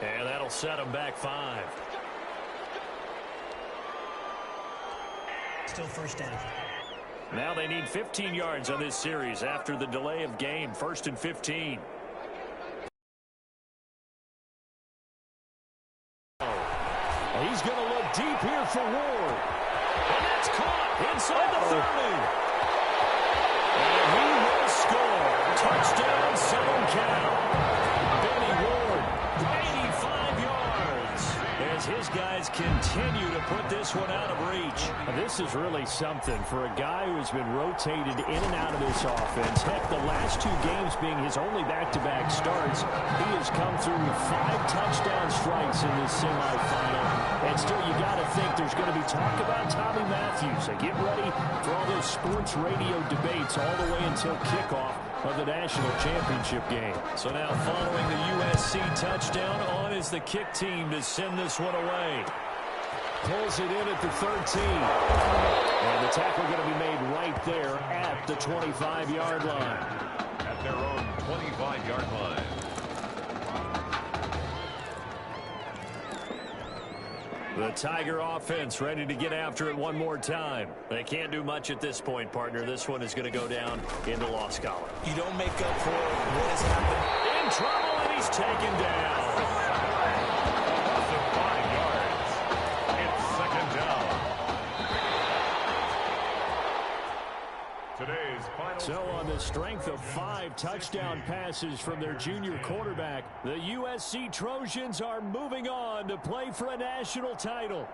And that'll set them back 5. Still first down. Now they need 15 yards on this series after the delay of game. 1st and 15. He's going to look deep here for Ward. And that's caught inside the 30. And he will score. Touchdown, Southern Cal. Benny Ward, 85 yards. As his guys continue to put this one out of reach. This is really something for a guy who's been rotated in and out of this offense. Heck, the last 2 games being his only back-to-back starts, he has come through 5 touchdown strikes in this semifinal. And still, you got to think there's going to be talk about Tommy Matthews. So get ready for all those sports radio debates all the way until kickoff of the national championship game. So now following the USC touchdown, on is the kick team to send this one away. Pulls it in at the 13. And the tackle going to be made right there at the 25-yard line. At their own 25-yard line. The Tiger offense ready to get after it one more time. They can't do much at this point, partner. This one is going to go down in the loss column. You don't make up for what has happened. In trouble, and he's taken down. Loss of 5 yards. It's second down. Today's final. So on the strength of 5 touchdown passes from their junior quarterback, the USC Trojans are moving on to play for a national title.